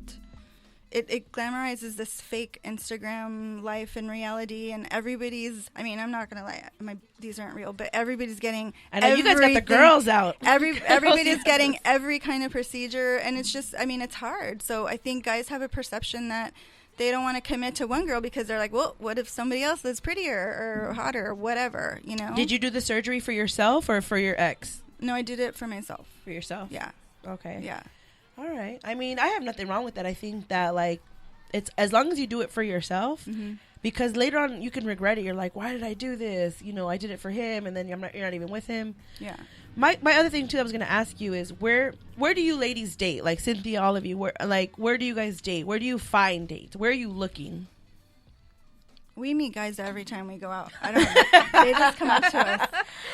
it glamorizes this fake Instagram life and reality, and everybody's. I mean, I'm not gonna lie, these aren't real, but everybody's getting. I know you guys got the girls out. Everybody's getting every kind of procedure, and it's just. I mean, it's hard. So I think guys have a perception that they don't want to commit to one girl because they're like, well, what if somebody else is prettier or hotter or whatever, Did you do the surgery for yourself or for your ex? No, I did it for myself. For yourself? Yeah. Okay. Yeah. All right. I mean, I have nothing wrong with that. I think that it's as long as you do it for yourself, because later on you can regret it. You're like, why did I do this? I did it for him, and then you're not even with him. Yeah. My other thing too, I was gonna ask you is where do you ladies date? Cynthia, all of you, where do you guys date? Where do you find dates? Where are you looking? We meet guys every time we go out. I don't know. They just come up to us.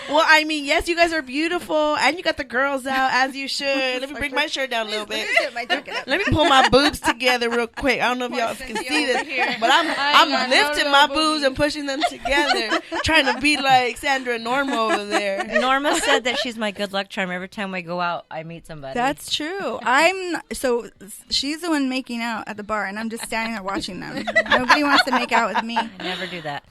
Well, I mean, yes, you guys are beautiful, and you got the girls out as you should. Let me bring my shirt down a little bit. Let me pull my boobs together real quick. I don't know if y'all can see this, but I'm lifting my boobs and pushing them together, trying to be like Sandra Norma over there. Norma said that she's my good luck charm. Every time I go out, I meet somebody. That's true. So she's the one making out at the bar, and I'm just standing there watching them. Nobody wants to make out with me. I never do that.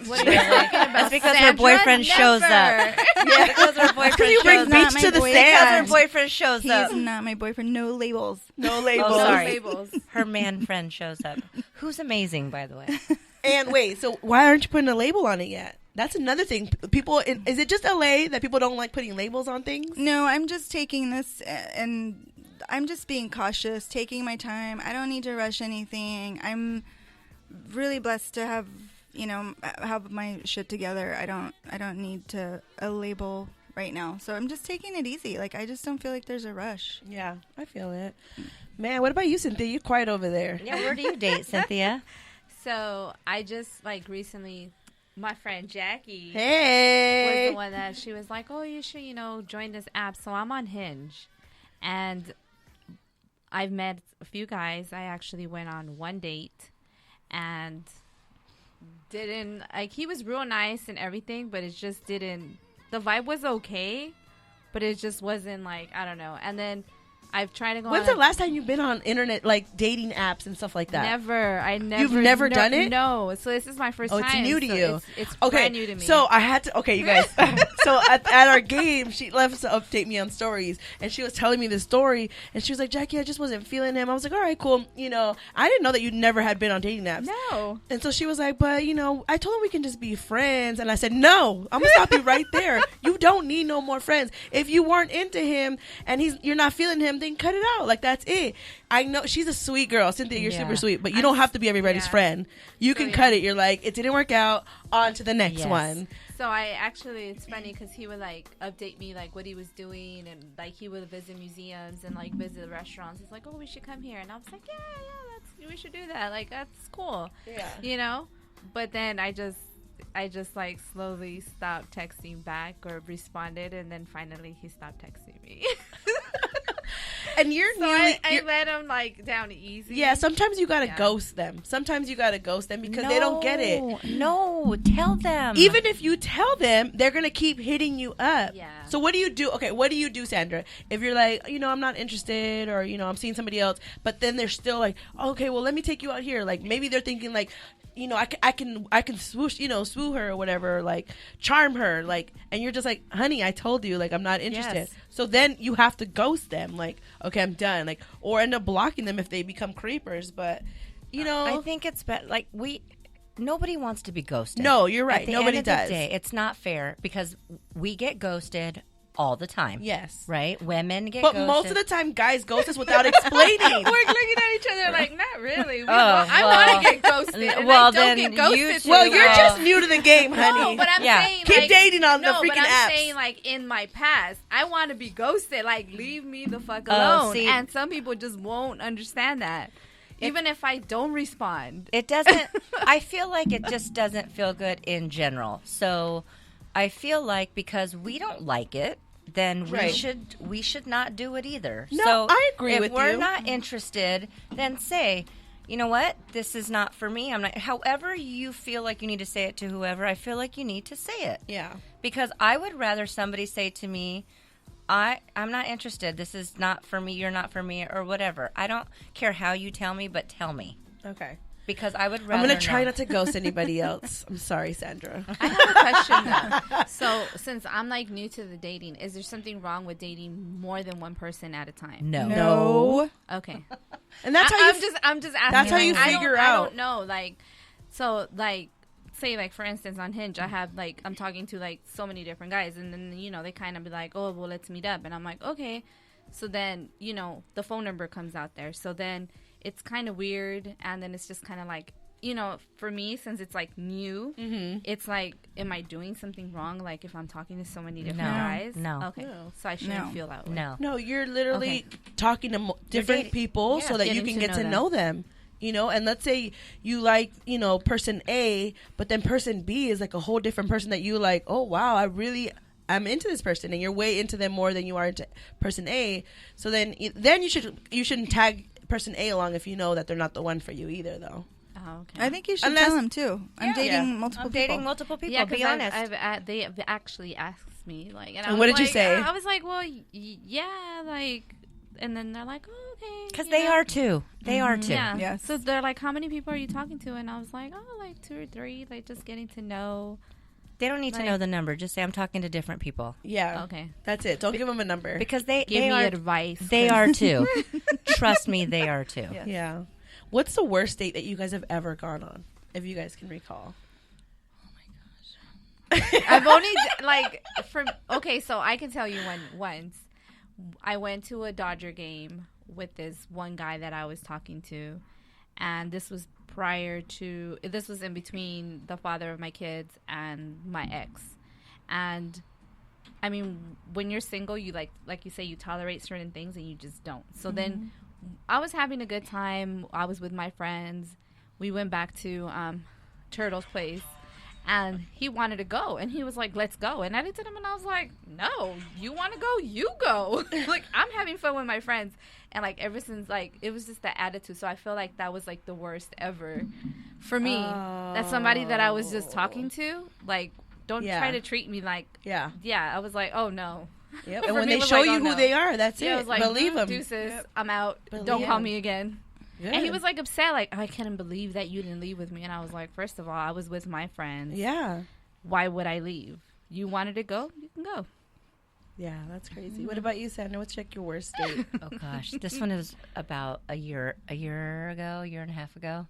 What are you talking about? That's because Sandra? her boyfriend shows up. Yeah, Because her boyfriend you bring shows beach up. to the Because sand. her boyfriend shows up. He's not my boyfriend. No labels. No labels. Oh, sorry. Labels. Her man friend shows up. Who's amazing, by the way. And wait, so why aren't you putting a label on it yet? That's another thing. People, is it just LA that people don't like putting labels on things? No, I'm just taking this and I'm just being cautious, taking my time. I don't need to rush anything. I'm really blessed to have my shit together. I don't need a label right now. So I'm just taking it easy. Like, I just don't feel like there's a rush. Yeah, I feel it. Man, what about you, Cynthia? You're quiet over there. Yeah, where do you date, Cynthia? So I just recently, my friend Jackie was Hey. the one that she was like, oh, you should, join this app. So I'm on Hinge, and I've met a few guys. I actually went on one date, and didn't he was real nice and everything, but it just didn't. The vibe was okay, but it just wasn't I don't know. And then I've tried to go. When's the last time you've been on internet, like dating apps and stuff like that? Never. I never. You've never done it? No. So this is my first time. It's new to you. It's okay, brand new to me. So I had to. Okay, you guys. So at our game, she left to update me on stories, and she was telling me this story, and she was like, "Jackie, I just wasn't feeling him." I was like, "All right, cool." I didn't know that you never had been on dating apps. No. And so she was like, "But I told him we can just be friends," and I said, "No, I'm gonna stop you right there. You don't need no more friends. If you weren't into him and you're not feeling him, then cut it out. Like, that's it." I know she's a sweet girl, Cynthia. You're super sweet, but you don't have to be everybody's friend. You can cut it. You're like, it didn't work out. On to the next one. So it's funny because he would update me what he was doing, and he would visit museums and visit restaurants. He's like, oh, we should come here, and I was like, yeah, we should do that. That's cool. Yeah. But then I just slowly stopped texting back or responded, and then finally he stopped texting me. And you're so I let him down easy. Yeah, sometimes you gotta ghost them. Sometimes you gotta ghost them because they don't get it. No, tell them. Even if you tell them, they're gonna keep hitting you up. Yeah. So what do you do? Okay, what do you do, Sandra? If you're like, I'm not interested, or I'm seeing somebody else, but then they're still like, okay, well, let me take you out here. Maybe they're thinking I can swoosh, swoo her or whatever, charm her, and you're just like, honey, I told you, I'm not interested. Yes. So then you have to ghost them, okay, I'm done, or end up blocking them if they become creepers. But I think it's better. Nobody wants to be ghosted. No, you're right. At the Nobody end of does. the day, it's not fair because we get ghosted all the time. Yes. Right? Women get But ghosted. most of the time, guys ghost us without explaining. We're looking at each other not really. I well. want to get ghosted. And Well, I don't then get ghosted. you two- Well, you're Well- just new to the game, honey. No, but I'm saying Keep dating on the no, freaking but I'm apps. saying in my past, I want to be ghosted. Leave me the fuck Oh, alone. see. And some people just won't understand that. Even if I don't respond. It doesn't. I feel like it just doesn't feel good in general. So I feel like because we don't like it, then Right. we should not do it either. No, so I agree with If we're you. not interested, then say, you know what, this is not for me. I'm not. However you feel like you need to say it to whoever, I feel like you need to say it. Yeah. Because I would rather somebody say to me, I'm not interested. This is not for me. You're not for me, or whatever. I don't care how you tell me, but tell me. Okay. Because I would rather I'm going to try know. not to ghost anybody else. I'm sorry, Sandra. I have a question though. So since I'm new to the dating, is there something wrong with dating more than one person at a time? No. No. Okay. And that's how you I'm just asking. that's how you figure I out. don't know. Say for instance on Hinge, I have I'm talking to so many different guys, and then they kind of be like, oh well, let's meet up, and I'm like, okay. So then the phone number comes out there, so then it's kind of weird, and then it's just kind of for me, since it's new, it's am I doing something wrong? If I'm talking to so many different guys? No. Okay. No. So I shouldn't feel that way. No. No, you're literally Okay. talking to different dating- people yeah. so that you Getting can to get know to know them. you know, and let's say you like, you know, person A, but then person B is like a whole different person that you like, oh wow, I'm into this person, and you're way into them more than you are into person A. So then you shouldn't tag person A along if you know that they're not the one for you either, though. Oh, okay. I think you should tell them too. I'm dating Yeah. multiple people. Dating multiple people. Yeah, be honest. they have actually asked me, like, and I And was what did you like, say? I was like, well, yeah, like, and then they're like, oh, okay, Because you they know. are too. They are too. Yeah. Yes. So they're like, how many people are you talking to? And I was like, oh, like 2 or 3, like just getting to know. They don't need to Like- know the number. Just say I'm talking to different people. Yeah. Okay. That's it. Don't give them a number. Because they Give me are advice. they are too. Trust me, they are too. Yeah. Yeah. What's the worst date that you guys have ever gone on, if you guys can recall? I've only like so I can tell you once I went to a Dodger game with this one guy that I was talking to, and this was in between the father of my kids and my ex. And I mean, when you're single, you like you say, you tolerate certain things and you just don't. So then I was having a good time. I was with my friends. We went back to Turtle's place. And he wanted to go, and he was like, let's go. And I looked at him, and I was like, no, you want to go? You go. Like, I'm having fun with my friends. And, like, ever since, like, it was just the attitude. So I feel like that was, like, the worst ever for me. That somebody that I was just talking to, like, don't try to treat me like, Yeah. I was like, oh, no. Yep. For And when me, they it was show like, you oh, who no. they are, that's Yeah, it. I was like, Believe them. deuces, I'm out. Believe Don't call 'em. me again. Good. And he was, like, upset, like, I couldn't believe that you didn't leave with me. And I was like, first of all, I was with my friends. Yeah. Why would I leave? You wanted to go? You can go. Yeah, that's crazy. What about you, Sandra? What's like your worst date? Oh gosh, this one is about a year and a half ago.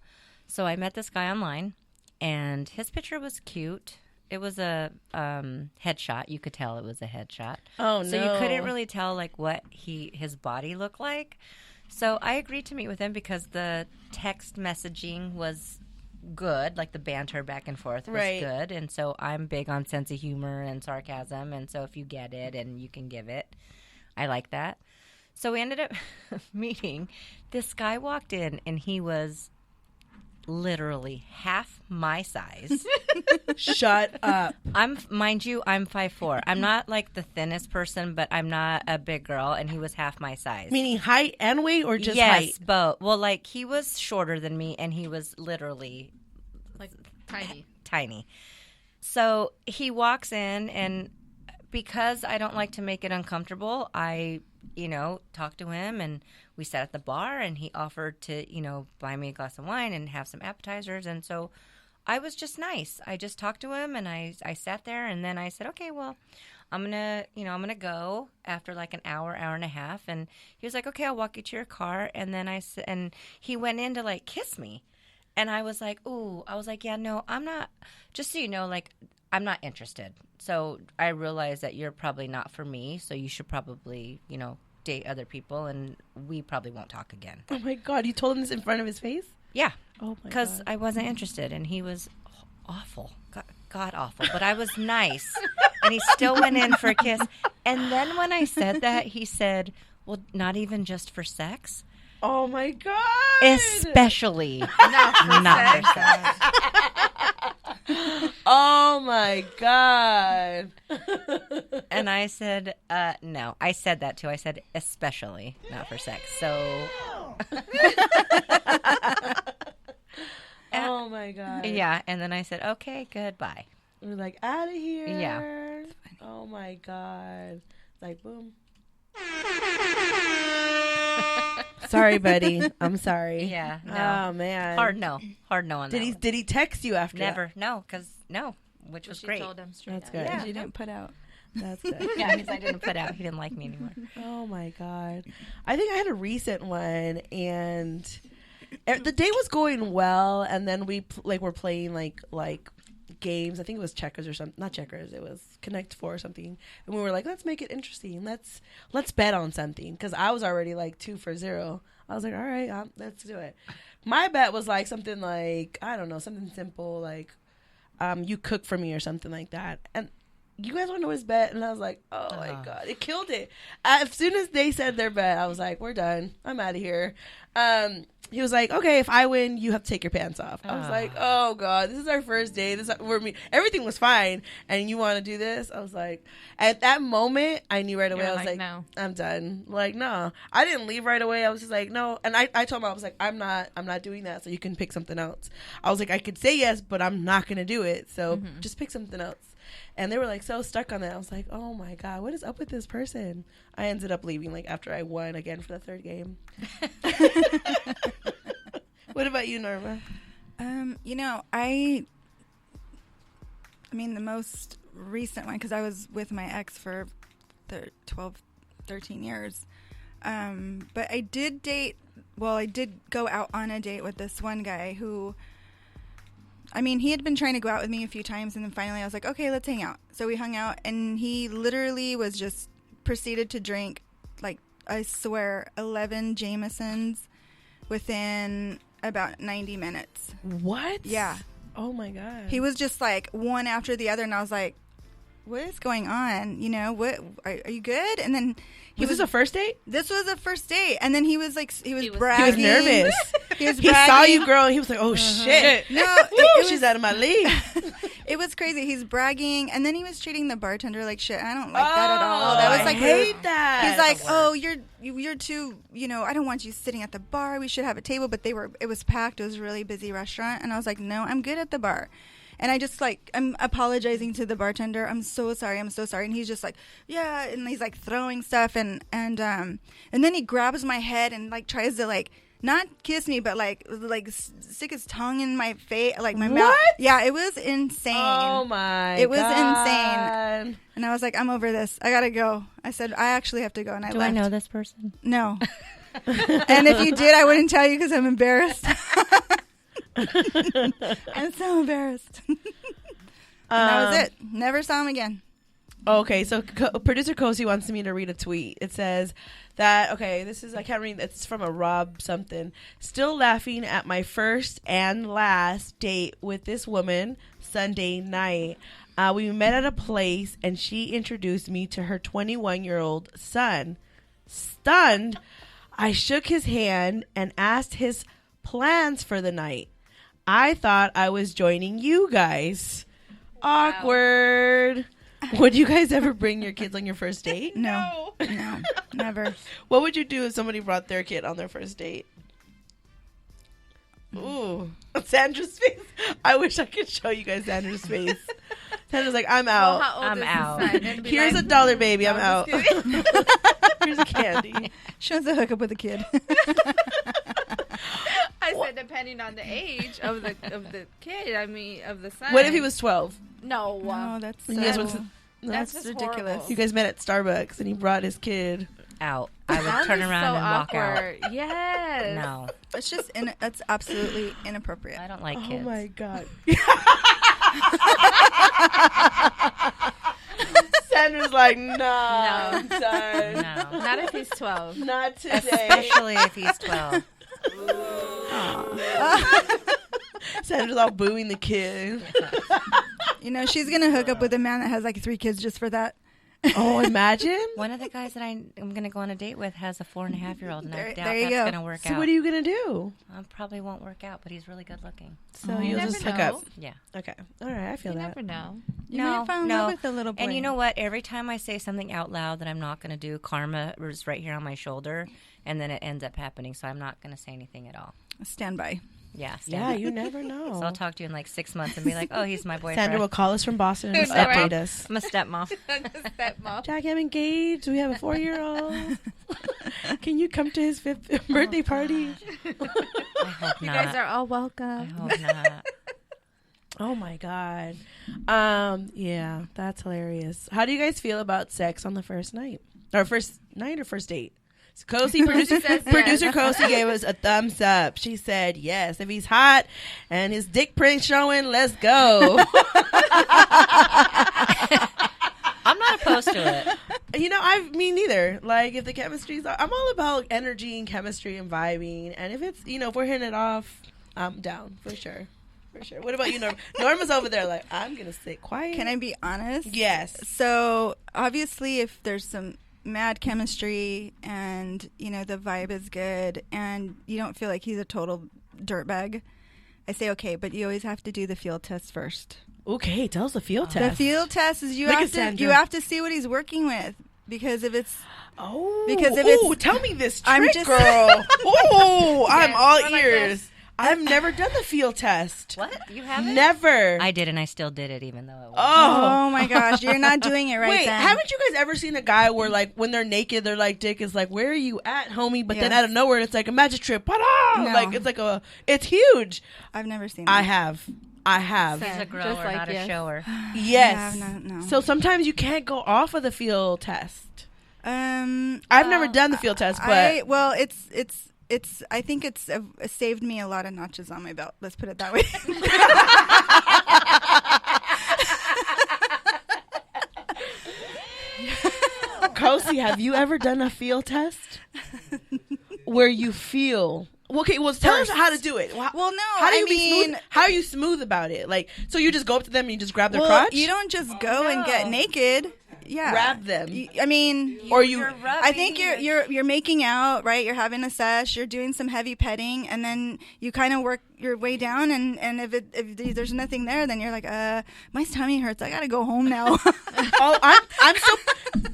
So I met this guy online, and his picture was cute. It was a headshot. You could tell it was a headshot. Oh, So no. you couldn't really tell like what his body looked like. So I agreed to meet with him because the text messaging was good, like the banter back and forth was Right. good, and so I'm big on sense of humor and sarcasm, and so if you get it and you can give it, I like that. So we ended up meeting. This guy walked in, and he was literally half my size. Shut up. Mind you, I'm 5'4". I'm not like the thinnest person, but I'm not a big girl, and he was half my size. Meaning height and weight, or just yes, height? both. Well, like he was shorter than me, and he was literally Like, tiny. tiny. So he walks in, and because I don't like to make it uncomfortable, I, talked to him, and we sat at the bar, and he offered to, buy me a glass of wine and have some appetizers. And so I was just nice. I just talked to him, and I sat there, and then I said, okay, well, I'm going to go after like an hour and a half. And he was like, okay, I'll walk you to your car. And then and he went in to like kiss me. And I was like, ooh, yeah, no, I'm not, just so you know, like, I'm not interested. So I realized that you're probably not for me. So you should probably, date other people, and we probably won't talk again. Oh my God, you told him this in front of his face? Yeah. Oh my Because God. I wasn't interested, and he was awful. God awful. But I was nice. And he still went in for a kiss. And then when I said that, he said, well, not even just for sex? Oh my God. Especially not for sex. Oh my God. And I said, no. I said that too. I said, especially not for sex. So, Oh my God. yeah. And then I said, okay, goodbye. We're like, out of here. Yeah. Oh my God. Like, boom. Sorry, buddy. I'm sorry. Yeah. No. Oh man. Hard no on Did that he one. did he text you after? Never. No, because which was She great. told him straight That's up. good. Yeah. You didn't put out. That's good. Yeah, because I didn't put out. He didn't like me anymore. Oh my God. I think I had a recent one, and the day was going well, and then we were playing like games. I think it was checkers or something. Not checkers. It was Connect Four or something. And we were like, let's make it interesting. Let's bet on something, because I was already like 2-0. I was like, all right, let's do it. My bet was like something like, I don't know, something simple like, you cook for me or something like that. And you guys want to know his bet? And I was like, oh my God, it killed it. As soon as they said their bet, I was like, we're done. I'm out of here. He was like, okay, if I win, you have to take your pants off. I was like, oh God, this is our first day. Everything was fine. And you want to do this? I was like, at that moment, I knew right away. I was like, no. I'm done. Like, no, I didn't leave right away. I was just like, no. And I told him, I was like, I'm not doing that. So you can pick something else. I was like, I could say yes, but I'm not going to do it. So just pick something else. And they were like so stuck on that. I was like, oh my God, what is up with this person? I ended up leaving like after I won again for the third game. What about you, Norma? You know, I mean, the most recent one, because I was with my ex for 12, 13 years. But I did I did go out on a date with this one guy who, I mean, he had been trying to go out with me a few times, and then finally I was like, okay, let's hang out. So we hung out, and he literally was just proceeded to drink, like, I swear, 11 Jamesons within about 90 minutes. What? Yeah. Oh my God. He was just like one after the other, and I was like, what is going on? You know, what are you good? And then was this a first date? This was a first date, and then he was like, he was He bragging. was nervous. He saw you, girl, and he was like, oh shit. No, she's out of my league. It was crazy. He's bragging, and then he was treating the bartender like shit. I don't like that at all. That was like, I hate that. He's like, oh, you're too, you know, I don't want you sitting at the bar. We should have a table, but it was packed. It was a really busy restaurant, and I was like, no, I'm good at the bar. And I just like, I'm apologizing to the bartender. I'm so sorry. And he's just like, yeah. And he's like throwing stuff. And then he grabs my head and like tries to like, not kiss me, but like stick his tongue in my face, like my mouth. Yeah, it was insane. Oh my God. It was insane. And I was like, I'm over this. I gotta go. I said, I actually have to go. And I Do left. I know this person? No. And if you did, I wouldn't tell you because I'm embarrassed. I'm so embarrassed. And that was it. Never saw him again. Okay, so producer Kosi wants me to read a tweet. It says that, okay, this is, I can't read, it's from a Rob something. Still laughing at my first and last date with this woman Sunday night. We met at a place and she introduced me to her 21-year-old son. Stunned, I shook his hand and asked his plans for the night. I thought I was joining you guys. Wow. Awkward. Would you guys ever bring your kids on your first date? No, never. What would you do if somebody brought their kid on their first date? Ooh, Sandra's face. I wish I could show you guys Sandra's face. Sandra's like, I'm out. Well, how old I'm is out. Here's like, $1, baby. I'm out. Here's a candy. She wants to hook up with a kid. I said depending on the age of the kid. I mean, of the son. What if he was 12? No, That's You guys went to, that's just ridiculous. horrible. you guys met at Starbucks and he brought his kid. Out. I would That turn is around so and walk awkward. Yes. out. No, It's just, it's absolutely inappropriate. I don't like Oh kids. my God. Sandra's like, nah, I'm done. No. Not if he's 12. Not today. Especially if he's 12. Sandra's all booing the kid. You know, she's going to hook up with a man that has like 3 kids just for that. Oh, imagine. One of the guys that I'm going to go on a date with has a 4.5-year-old, and I doubt there you that's go. going to work So out. what are you going to do? Probably won't work out, but he's really good looking. So You you'll never just hook know. up. Yeah. Okay. All right. I feel You that. never know. You might fall in love with the little boy. And you know what? Every time I say something out loud that I'm not going to do, karma is right here on my shoulder, and then it ends up happening. So I'm not going to say anything at all. Stand by. Yeah. Yeah, you never know. So I'll talk to you in like 6 months and be like, "Oh, he's my boyfriend." Sandra will call us from Boston and Right. update us. I'm a stepmom. Stepmom. Jack, I'm engaged. We have a 4-year-old. Can you come to his 5th birthday party? I hope You not. guys are all I welcome. hope not. Oh my God. Yeah, that's hilarious. How do you guys feel about sex on the first night? Or first date? So Kosi, producer Kosi gave us a thumbs up. She said, yes, if he's hot and his dick print showing, let's go. I'm not opposed to it. You know, me neither. Like, if the chemistry's, I'm all about energy and chemistry and vibing. And if it's, if we're hitting it off, I'm down for sure. For sure. What about you, Norma? Norma's over there like, I'm going to sit quiet. Can I be honest? Yes. So obviously if there's some mad chemistry and, you know, the vibe is good and you don't feel like he's a total dirtbag, I say okay, but you always have to do the field test first. Okay, tell us the field test. The field test is you Look have at to Sandra. see what he's working with, because if it's Because if it's, tell me this trick, I'm just girl. Oh, I'm all Go like ears. I've never done the field test. What? You haven't? Never. I did, and I still did it, even though it was. oh my gosh, you're not doing it right. Wait, then. haven't you guys ever seen a guy where, like, when they're naked, their like dick is like, "Where are you at, homie?" But then Yes. out of nowhere, it's like a magic trip. Ta-da! No. Like it's huge. I've never seen I that. have. He's a Just grower, like not a yes. shower. Yes. Yeah, no. So sometimes you can't go off of the field test. I've I've never done the field test, but I think it's saved me a lot of notches on my belt. Let's put it that way. Kosi, have you ever done a field test where you feel? Okay, well, tell us how to do it. Well, no, How do you I be mean, smooth? How are you smooth about it? Like, so you just go up to them and you just grab their well, crotch, you don't just go and get naked. Yeah, grab them, I mean, or you. I think you're making out, right? You're having a sesh, you're doing some heavy petting, and then you kind of work your way down. And if there's nothing there, then you're like, my tummy hurts. I gotta go home now. Oh, I'm still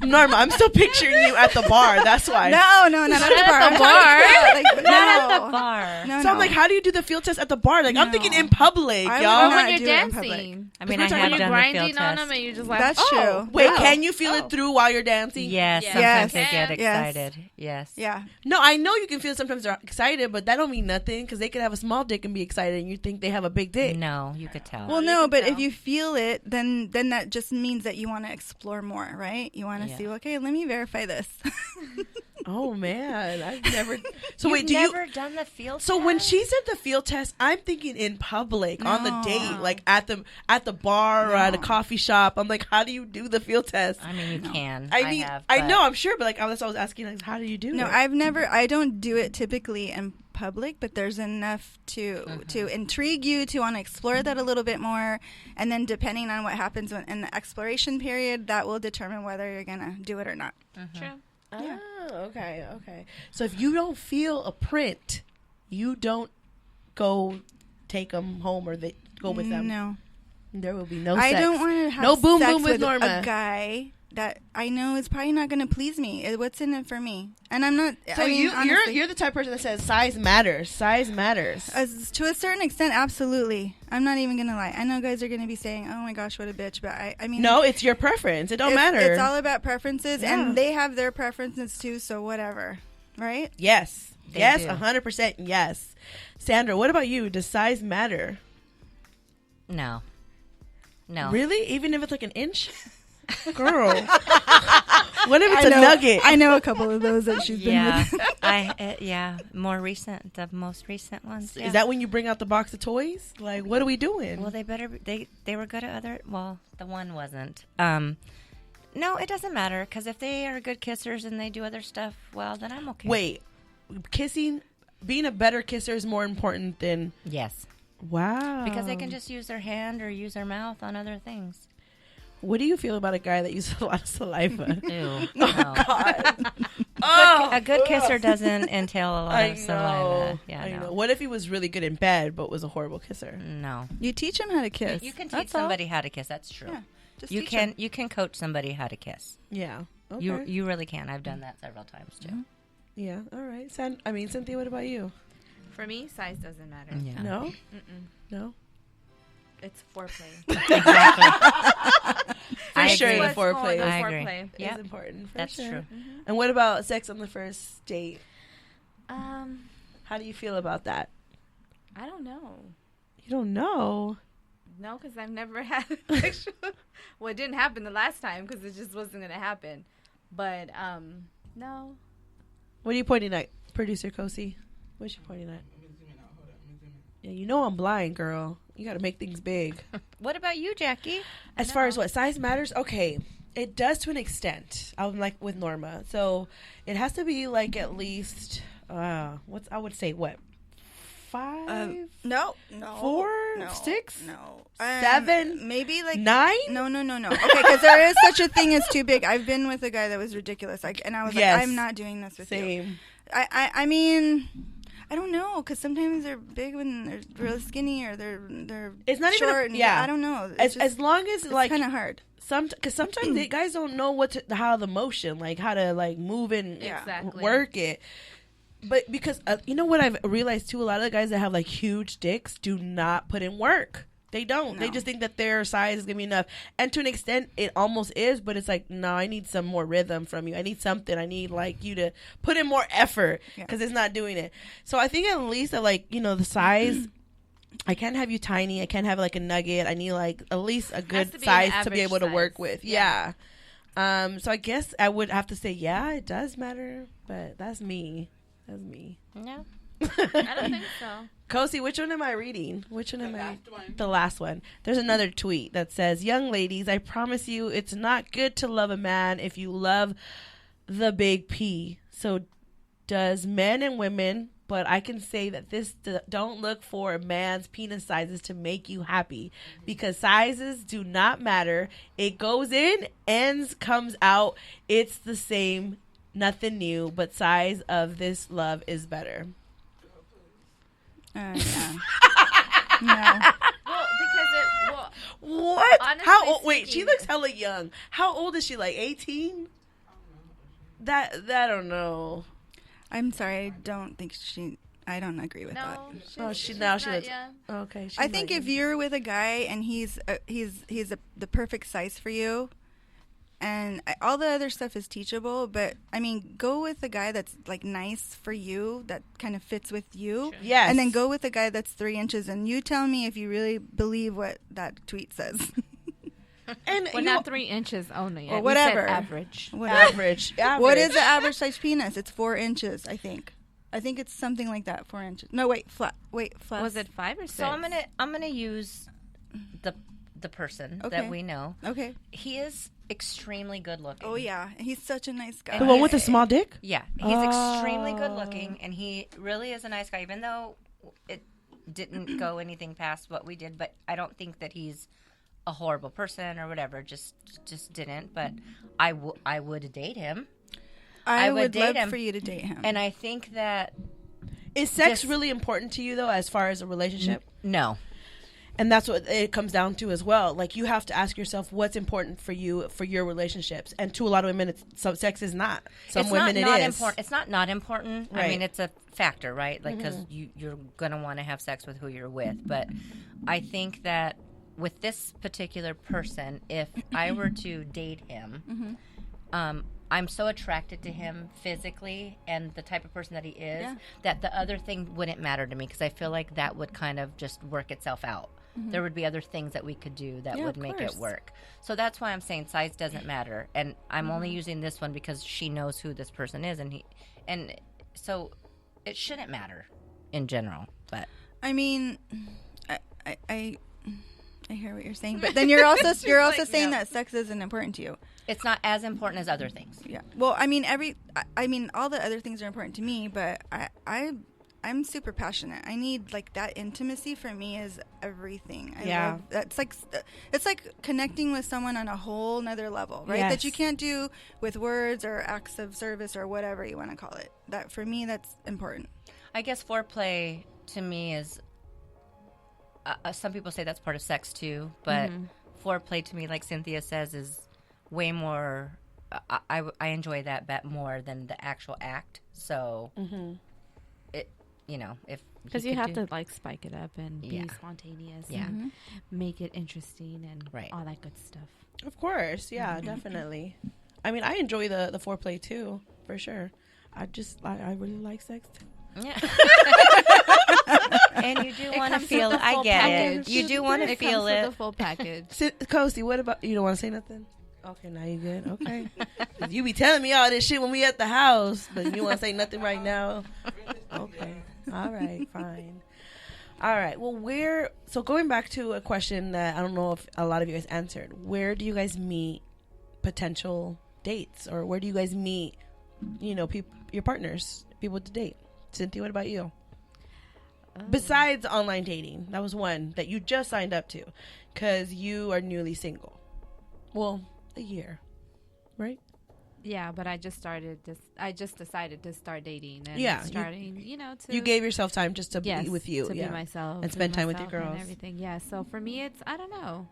Norma. I'm still picturing you at the bar. That's why. No, not at the bar. at the bar. Like, Not at no. the bar. No, So I'm no. like, how do you do the field test at the bar? Like, I'm No. thinking in public, I would y'all. not when you're do it in public. dancing. I mean, We're I talking have When you're done the field grinding on test. them and you're just like, That's oh, true. Wait, wow. can you feel Oh. it through while you're dancing? Yes, Yes. sometimes they Yes. get Yes. excited. Yes. Yeah. No, I know you can feel sometimes they're excited, but that don't mean nothing because they could have a small dick and be excited, and you think they have a big dick. No, you could tell. Well, you no, can but tell. if you feel it, then that just means that you want to explore more, right? You want to Yeah. see, okay, let me verify this. Oh man, I've never. So You've wait, do never you? done the field So test? when she said the field test, I'm thinking in public on the No. date, like at the bar or at a No. coffee shop. I'm like, how do you do the field test? I mean, you can. I mean, have, I but- know, I'm sure, but like that's what I was asking, like, how do you do No, it? I don't do it typically in public, but there's enough to intrigue you to want to explore that a little bit more, and then depending on what happens in the exploration period, that will determine whether you're gonna do it or not. True. Yeah. Oh, okay. So if you don't feel a print, you don't go take them home or they go with them. No, There will be no I sex. don't want to have No boom sex boom with with Norma. a guy that I know is probably not going to please me. What's in it for me? And I'm not. So I mean, honestly, you're the type of person that says size matters. Size matters. to a certain extent, absolutely. I'm not even gonna lie. I know guys are gonna be saying, "Oh my gosh, what a bitch," but I mean, No, it's your preference. It don't matter. It's all about preferences, Yeah. and they have their preferences too. So whatever, right? Yes. They Yes, do. 100% yes. Sandra, what about you? Does size matter? No. No. Really? Even if it's like an inch? Girl. What if it's a nugget? I know a couple of those that she's Yeah. been with. Yeah. More recent, the most recent ones. Yeah. Is that when you bring out the box of toys? Like, what are we doing? Well, they better. They were good at other. Well, the one wasn't. No, it doesn't matter because if they are good kissers and they do other stuff, well, then I'm okay. Wait, kissing, being a better kisser is more important than. Yes. Wow. Because they can just use their hand or use their mouth on other things. What do you feel about a guy that uses a lot of saliva? Ew. No. God. Oh, A good kisser doesn't entail a lot I of saliva. Yeah, I no. know. What if he was really good in bed but was a horrible kisser? No. You teach them how to kiss. You can teach That's all. somebody how to kiss. That's true. Yeah, just You teach can 'em. you can coach somebody how to kiss. Yeah. Okay. You really can. I've done that several times too. Yeah. All right. Cynthia, what about you? For me, size doesn't matter. Yeah. No. Mm-mm. No. It's foreplay. Exactly. For I sure, agree. the What's going foreplay on, I agree. foreplay. is Yep. important. For That's sure. true. Mhm. And what about sex on the first date? Um, How do you feel about that? I don't know. You don't know. No, because I've never had sexual. Well, it didn't happen the last time because it just wasn't gonna happen. But no. What are you pointing at, producer Kosi? What you pointing at? Yeah, you know I'm blind, girl. You got to make things big. What about you, Jackie? As far as what size matters, okay, it does to an extent. I'm like with Norma, so it has to be like at least I would say what 5, No, 4, No, 6? No. 7? Maybe like 9? No. Okay, because there is such a thing as too big. I've been with a guy that was ridiculous. And I was Yes. like, I'm not doing this with you. Same. I mean, I don't know, because sometimes they're big when they're real skinny, or they're It's not even short. I don't know. As long as it's like kind of hard. because sometimes the guys don't know how the motion, like how to like move and Exactly. work it. But because you know what I've realized too, a lot of the guys that have like huge dicks do not put in work. They don't. No. They just think that their size is gonna be enough, and to an extent, it almost is. But it's like, no, I need some more rhythm from you. I need something. I need like you to put in more effort because it's not doing it. So I think at least that like the size. I can't have you tiny. I can't have like a nugget. I need like at least a good size to be able to work with. Yeah. So I guess I would have to say, yeah, it does matter, but that's me. That's me. No. I don't think so. Kosi, which one am I reading? Which one am I? Last one. The last one. There's another tweet that says, "Young ladies, I promise you it's not good to love a man if you love the big P. So does men and women, but I can say that don't look for a man's penis sizes to make you happy because sizes do not matter. It goes in, ends, comes out. It's the same, nothing new, but size of this love is better." Yeah. No. Well, because What? honestly How old? Wait, she speaking- looks hella young. How old is she? Like 18? That I don't know. I'm sorry. I don't agree with that. no, Oh, she's she not looks. young. Okay. she's I think not if young. you're with a guy and he's the perfect size for you, and all the other stuff is teachable, but I mean, go with a guy that's like nice for you, that kind of fits with you. Yes. And then go with a guy that's 3 inches, and you tell me if you really believe what that tweet says. and Well, you not 3 inches only. Or We whatever. said average. average. What is the average size penis? It's 4 inches, I think. I think it's something like that, 4 inches. No, wait, flat. Was it 5 or 6? So I'm gonna use the person Okay. that we know. Okay. He is extremely good looking. Oh yeah, he's such a nice guy. The one with the small dick? Yeah, he's extremely good looking, and he really is a nice guy. Even though it didn't go anything past what we did, but I don't think that he's a horrible person or whatever. Just didn't. But I would date him, I I would would date love him. for you to date him. and I think that Is sex Just- really important to you though, as far as a relationship? no. And that's what it comes down to as well. Like you have to ask yourself what's important for you for your relationships. And to a lot of women, sex is not. Some It's women not it is. important. It's not important. I Right. mean, it's a factor, right? Like, because you're going to want to have sex with who you're with. But I think that with this particular person, if I were to date him, I'm so attracted to him physically and the type of person that he is that the other thing wouldn't matter to me because I feel like that would kind of just work itself out. There would be other things that we could do that would of make course. it work. So that's why I'm saying size doesn't matter. And I'm only using this one because she knows who this person is, and so it shouldn't matter in general. But I mean, I hear what you're saying, but then you're also saying that sex isn't important to you. it's not as important as other things. Yeah. Well, I mean, I mean, all the other things are important to me, but I'm super passionate. I need like that intimacy for me is everything. That's like it's like connecting with someone on a whole nother level, right? Yes. That you can't do with words or acts of service or whatever you want to call it. That for me, that's important. I guess foreplay to me is. Some people say that's part of sex too, but foreplay to me, like Cynthia says, is way more. I enjoy that bet more than the actual act. So, it if Because he you could have do- to like spike it up and be Yeah. spontaneous Yeah. and make it interesting and Right. all that good stuff. Of course. Yeah, definitely. I mean, I enjoy the foreplay too, for sure. I really like sex too. Yeah. And you do It want to comes with feel the it. I full get package. it. You do want to It feel comes with it. the full package. Kosi, what about you? Don't want to say nothing? Okay, now you good. Okay, 'Cause you be telling me all this shit when we at the house, but you want to say nothing right now. Okay, all right, fine. All right. Well, so going back to a question that I don't know if a lot of you guys answered. Where do you guys meet potential dates, or where do you guys meet, your partners, people to date? Cynthia, what about you? Besides online dating, that was one that you just signed up to because you are newly single. Well, a year, right? Yeah, but I just decided to start dating and starting, to... You gave yourself time just to be with you. to be myself. And spend time with your girls. And everything, yeah. So for me, it's, I don't know.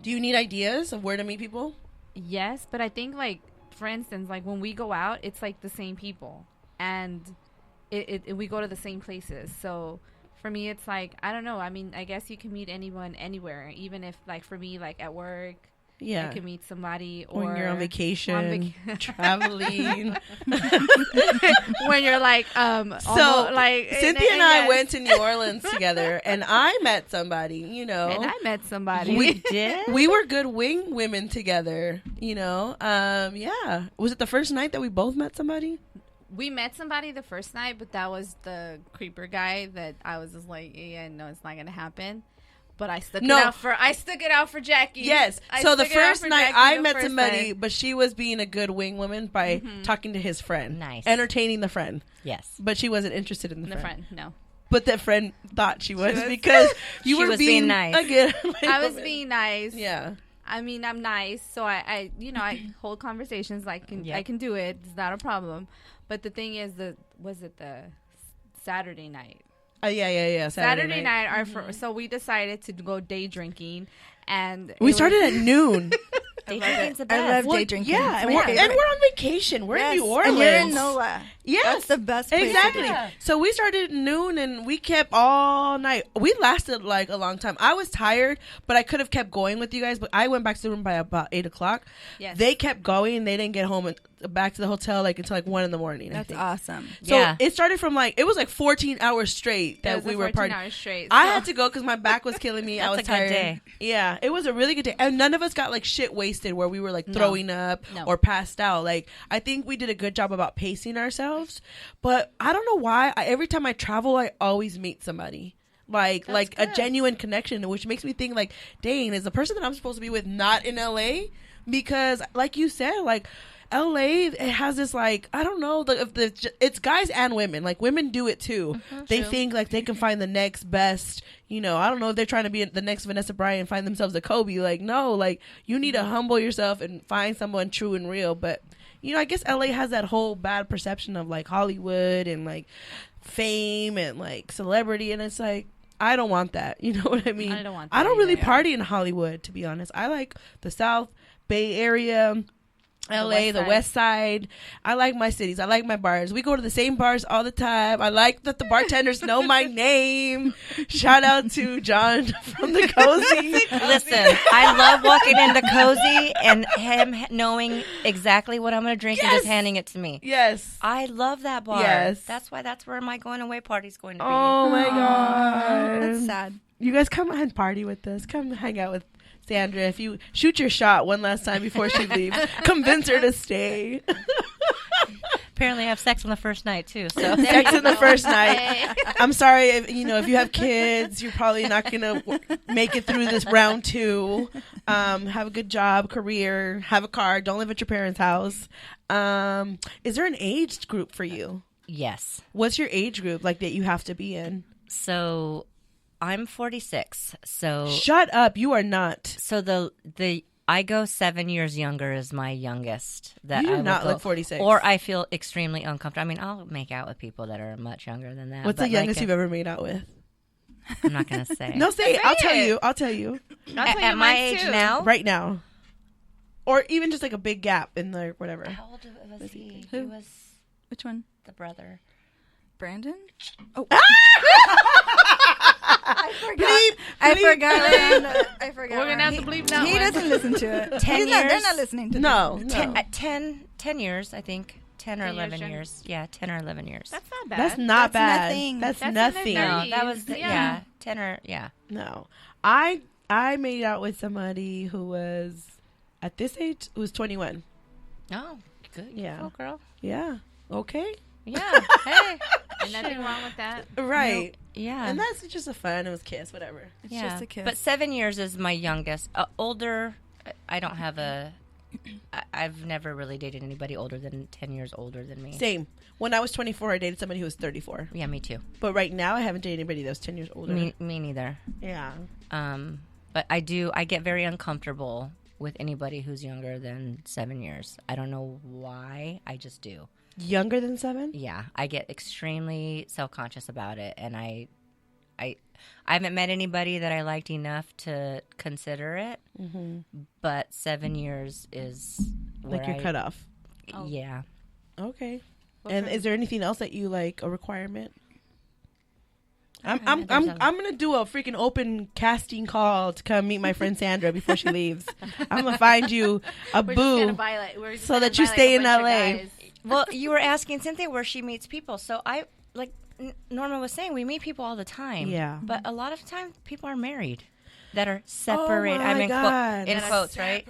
Do you need ideas of where to meet people? Yes, but I think, like, for instance, like, when we go out, it's, like, the same people. And we go to the same places. So... For me, it's like, I don't know. I mean, I guess you can meet anyone anywhere, even if, like, for me, like, at work, I can meet somebody. Or when you're on vacation, traveling. When you're, like, so, like, Cynthia and I went to New Orleans together, and I met somebody, And I met somebody. We did? We were good wing women together, Yeah. Was it the first night that we both met somebody? We met somebody the first night, but that was the creeper guy that I was just like, yeah, no, it's not gonna happen. But I stuck it out for Jackie. Yes. So the first night I met somebody, but she was being a good wing woman by talking to his friend. Nice. Entertaining the friend. Yes. But she wasn't interested in the friend. No. But that friend thought she was because you were being nice. I was being nice. Yeah. I mean, I'm nice, so I hold conversations. I can do it. It's not a problem. But the thing is, was it the Saturday night? Yeah. Saturday night. So we decided to go day drinking, and we started at noon. Day drinking's the best. I love day drinking. Yeah, and we're on vacation. We're in New Orleans. And you're in NOLA. Yes. That's the best place. Exactly. So we started at noon and we kept all night. We lasted like a long time. I was tired, but I could have kept going with you guys. But I went back to the room by about 8 o'clock. Yes. They kept going and they didn't get home back to the hotel like until like 1 in. That's awesome. So it started from it was like 14 hours straight that we were partying. 14 hours straight. I had to go because my back was killing me. I was tired. Good day. Yeah, it was a really good day. And none of us got like shit wasted where we were like throwing up or passed out. Like, I think we did a good job about pacing ourselves. But I don't know why. Every time I travel, I always meet somebody. Like a genuine connection, which makes me think like, dang, is the person that I'm supposed to be with not in LA? Because like you said, like LA, it has this like, I don't know, it's guys and women. Like women do it too. They think like they can find the next best, I don't know if they're trying to be the next Vanessa Bryant and find themselves a Kobe. Like, no, like you need to humble yourself and find someone true and real. But I guess LA has that whole bad perception of like Hollywood and like fame and like celebrity, and it's like, I don't want that. You know what I mean? I don't want that. I don't really party in Hollywood, to be honest. I like the South Bay Area, LA, the West Side. I like my cities. I like my bars. We go to the same bars all the time. I like that the bartenders know my name. Shout out to John from the Cozy. Listen, I love walking into Cozy and him knowing exactly what I'm going to drink and just handing it to me. Yes. I love that bar. Yes. That's where my going away party's going to be. Oh my God. That's sad. You guys come and party with us. Come hang out with Sandra. If you shoot your shot one last time before she leaves, convince her to stay. Apparently I have sex on the first night too. So sex on the first night. I'm sorry if you have kids, you're probably not gonna make it through this round 2. Have a good job, career, have a car, don't live at your parents' house. Is there an age group for you? Yes. What's your age group like that you have to be in? So I'm 46. So shut up, you are not. So the I go 7 years younger is my youngest. That you do I not will look 46. Or I feel extremely uncomfortable. I mean, I'll make out with people that are much younger than that. What's the youngest you've ever made out with? I'm not going to say. No, say it. I'll tell you. At my age now? Right now. Or even just like a big gap in the whatever. How old was he? Who? He was Which one? the brother. Brandon? Oh. I forgot. We're going to have to bleep that He one. doesn't listen to it. 10 years? They're not listening to No. 10 years, I think. 10 or 10 years 11 younger. years. Yeah, 10 or 11 years. That's not bad. That's not That's bad. nothing. That's That's nothing. in their No, that was, Yeah. 10 or, yeah. No. I made out with somebody who was, at this age, who was 21. Oh, good. Yeah. Oh, girl. Yeah. Okay. Yeah. Hey. There's nothing wrong with that. Right. Yeah. And that's just a fun. It was kiss, whatever. It's just a kiss. But 7 years is my youngest. Older, I don't have a I've never really dated anybody older than 10 years older than me. Same. When I was 24, I dated somebody who was 34. Yeah, me too. But right now, I haven't dated anybody that was 10 years older. Me neither. Yeah. But I get very uncomfortable with anybody who's younger than 7 years. I don't know why. I just do. Younger than 7? Yeah. I get extremely self-conscious about it. And I haven't met anybody that I liked enough to consider it. Mm-hmm. But 7 years is like your cutoff. Oh. Yeah. Okay. And is there anything else that you like a requirement? I'm gonna do a freaking open casting call to come meet my friend Sandra before she leaves. I'm gonna find you a boo so that you stay in LA. Well, you were asking Cynthia where she meets people, so I like Norma was saying, we meet people all the time. Yeah, but a lot of times people are married that are separated. Oh my God. In quotes, right?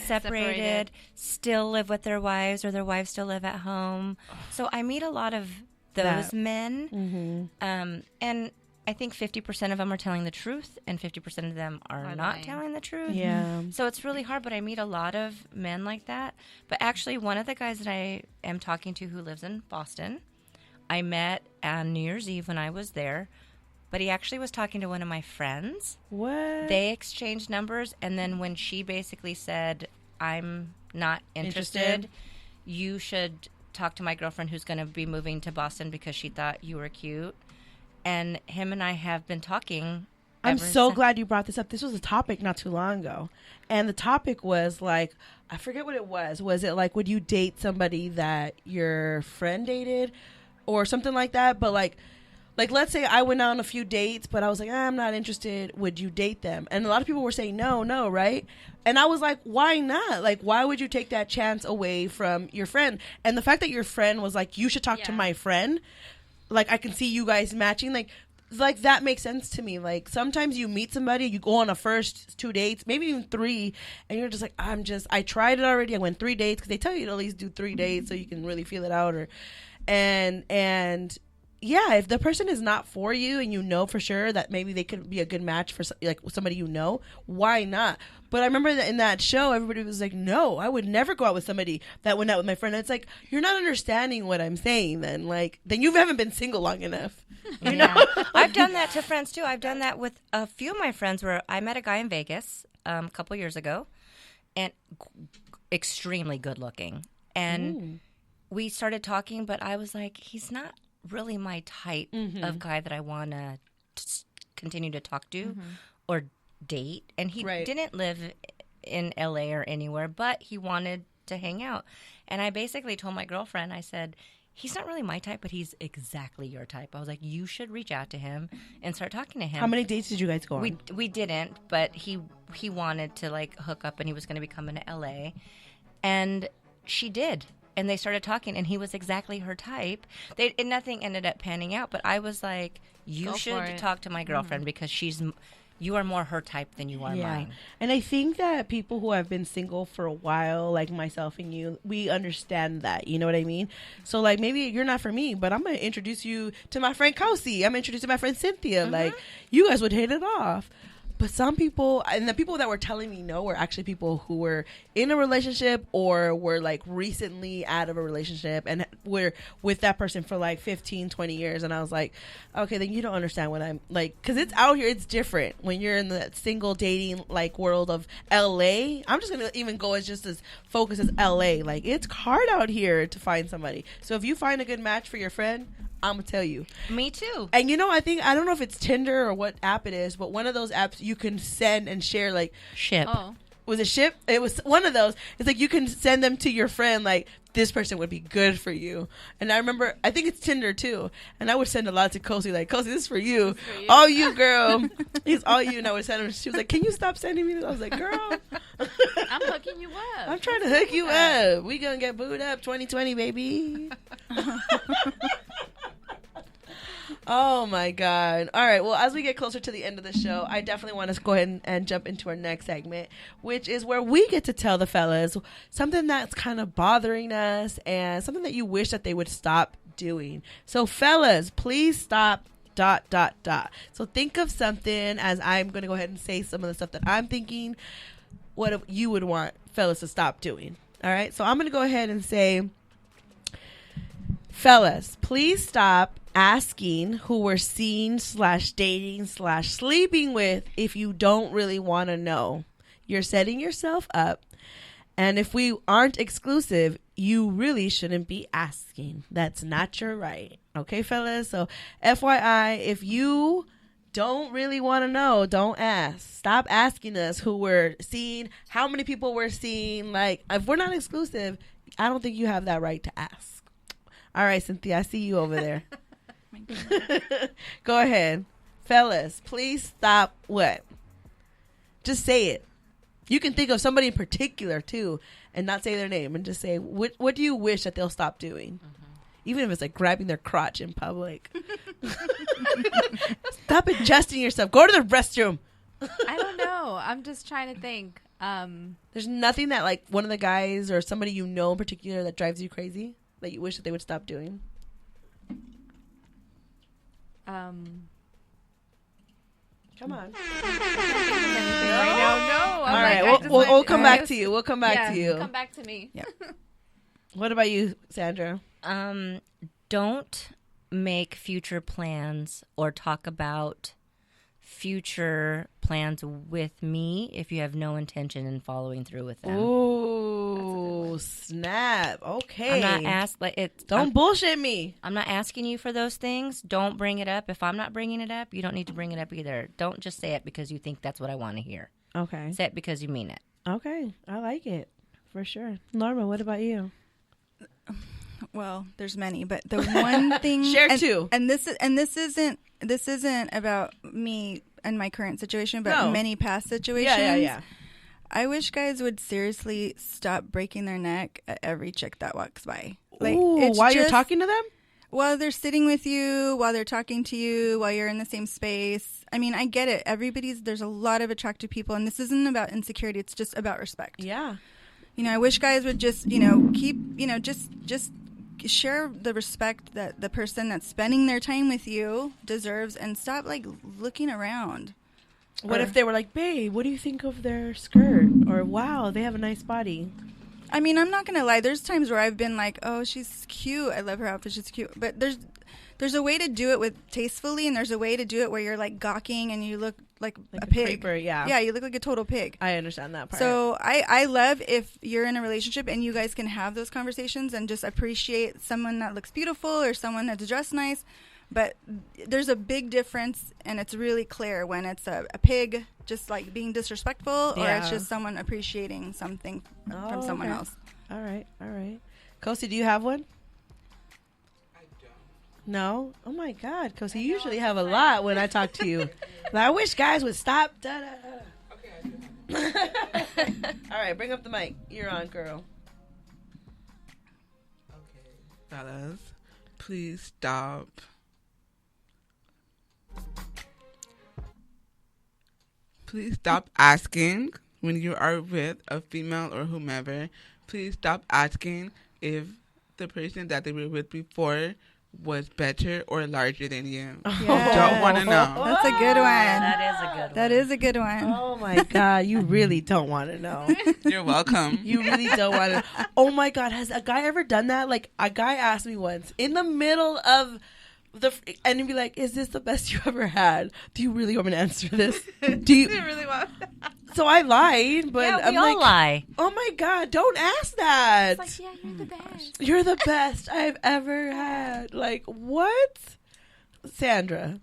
Separated, still live with their wives, or their wives still live at home. So I meet a lot of those men, and I think 50% of them are telling the truth, and 50% of them are not telling the truth. Yeah. So it's really hard, but I meet a lot of men like that. But actually, one of the guys that I am talking to who lives in Boston, I met on New Year's Eve when I was there. But he actually was talking to one of my friends. What? They exchanged numbers, and then when she basically said, I'm not interested, you should talk to my girlfriend who's going to be moving to Boston because she thought you were cute. And him and I have been talking. I'm so glad you brought this up. This was a topic not too long ago. And the topic was like, I forget what it was. Was it like, would you date somebody that your friend dated or something like that? But like, let's say I went on a few dates, but I was like, I'm not interested. Would you date them? And a lot of people were saying no, right? And I was like, why not? Like, why would you take that chance away from your friend? And the fact that your friend was like, you should talk to my friend. Like, I can see you guys matching. Like that makes sense to me. Like, sometimes you meet somebody, you go on a first 2 dates, maybe even 3, and you're just like, I tried it already. I went 3 dates because they tell you to at least do 3 dates so you can really feel it out. And yeah, if the person is not for you and you know for sure that maybe they could be a good match for like somebody you know, why not? But I remember that in that show, everybody was like, no, I would never go out with somebody that went out with my friend. And it's like, you're not understanding what I'm saying then. Like, then you haven't been single long enough. You know? I've done that to friends too. I've done that with a few of my friends where I met a guy in Vegas a couple years ago and extremely good looking. And we started talking, but I was like, he's not really my type of guy that I want to continue to talk to or date. And he didn't live in LA or anywhere, but he wanted to hang out. And I basically told my girlfriend, I said, he's not really my type, but he's exactly your type. I was like, you should reach out to him and start talking to him. How many dates did you guys go on? We didn't, but he wanted to like hook up, and he was going to be coming to LA. And she did. And they started talking, and he was exactly her type. And nothing ended up panning out, but I was like, you should talk to my girlfriend because you are more her type than you are mine. And I think that people who have been single for a while, like myself and you, we understand that. You know what I mean? So, like, maybe you're not for me, but I'm going to introduce you to my friend Kelsey. I'm introducing my friend Cynthia. Like, you guys would hit it off. But some people, and the people that were telling me no were actually people who were in a relationship or were like recently out of a relationship and were with that person for like 15, 20 years. And I was like, okay, then you don't understand what I'm like, because it's out here. It's different when you're in the single dating like world of LA. I'm just going to even go as focus as LA. Like, it's hard out here to find somebody. So if you find a good match for your friend, I'm gonna tell you. Me too. And you know, I don't know if it's Tinder or what app it is, but one of those apps you can send and share like Ship. Oh. Was it Ship? It was one of those. It's like you can send them to your friend like, this person would be good for you. And I remember, I think it's Tinder too. And I would send a lot to Kelsey, like, Kelsey, this is for you. All you, girl. It's all you. And I would send her. She was like, can you stop sending me this? I was like, girl. I'm hooking you up. I'm trying to hook you up. We gonna get booed up 2020, baby. Oh my God. All right. Well, as we get closer to the end of the show, I definitely want to go ahead and jump into our next segment, which is where we get to tell the fellas something that's kind of bothering us and something that you wish that they would stop doing. So fellas, please stop ... So think of something as I'm going to go ahead and say some of the stuff that I'm thinking. What you would want fellas to stop doing. All right. So I'm going to go ahead and say, fellas, please stop asking who we're seeing / dating / sleeping with if you don't really want to know. You're setting yourself up. And if we aren't exclusive, you really shouldn't be asking. That's not your right. Okay, fellas? So FYI, if you don't really want to know, don't ask. Stop asking us who we're seeing, how many people we're seeing. Like, if we're not exclusive, I don't think you have that right to ask. All right, Cynthia, I see you over there. Go ahead. Fellas, please stop what? Just say it. You can think of somebody in particular, too, and not say their name and just say, what do you wish that they'll stop doing? Even if it's like grabbing their crotch in public. Stop adjusting yourself. Go to the restroom. I don't know. I'm just trying to think. There's nothing that like one of the guys or somebody you know in particular that drives you crazy that you wish that they would stop doing? Come on. Right now, no. All right, we'll come back to you. We'll come back to you. Come back to me. Yeah. What about you, Sandra? Don't make future plans or talk about future plans with me if you have no intention in following through with them. Ooh, snap. Okay. I'm not Don't bullshit me. I'm not asking you for those things. Don't bring it up. If I'm not bringing it up, you don't need to bring it up either. Don't just say it because you think that's what I want to hear. Okay. Say it because you mean it. Okay. I like it. For sure. Norma, what about you? Well, there's many, but the one thing Share two. And this isn't about me and my current situation, but many past situations. Yeah. I wish guys would seriously stop breaking their neck at every chick that walks by. Like, ooh, while you're talking to them? While they're sitting with you, while they're talking to you, while you're in the same space. I mean, I get it. There's a lot of attractive people, and this isn't about insecurity. It's just about respect. Yeah. I wish guys would just, keep, just share the respect that the person that's spending their time with you deserves, and stop like looking around. What if they were like, babe, what do you think of their skirt? Or, wow, they have a nice body. I mean, I'm not going to lie. There's times where I've been like, oh, she's cute. I love her outfit. She's cute. But there's a way to do it with tastefully, and there's a way to do it where you're like gawking and you look like a pig. Creeper, yeah. Yeah, you look like a total pig. I understand that part. So I love if you're in a relationship and you guys can have those conversations and just appreciate someone that looks beautiful or someone that's dressed nice. But there's a big difference, and it's really clear when it's a pig just like being disrespectful, or it's just someone appreciating something from someone else. All right. Kosi, do you have one? I don't. No? Oh my God, Kosi, you usually have a lot when I talk to you. I wish guys would stop. Da, da, da. Okay, I do. All right, bring up the mic. You're on, girl. Okay, fellas, please stop. Please stop asking when you are with a female or whomever. Please stop asking if the person that they were with before was better or larger than you. Yeah. Don't want to know. That's a good one. That is a good one. That is a good one. Oh my God, you really don't want to know. You're welcome. You really don't want to. Oh my God, has a guy ever done that? Like, a guy asked me once in the middle of and he'd be like, "Is this the best you ever had? Do you really want me to answer this? Do you really want? So I lied, but Yeah, I'm we all like, lie. oh my God, don't ask that. It's like, yeah, you're the best. You're the best I've ever had. Like, what? Sandra.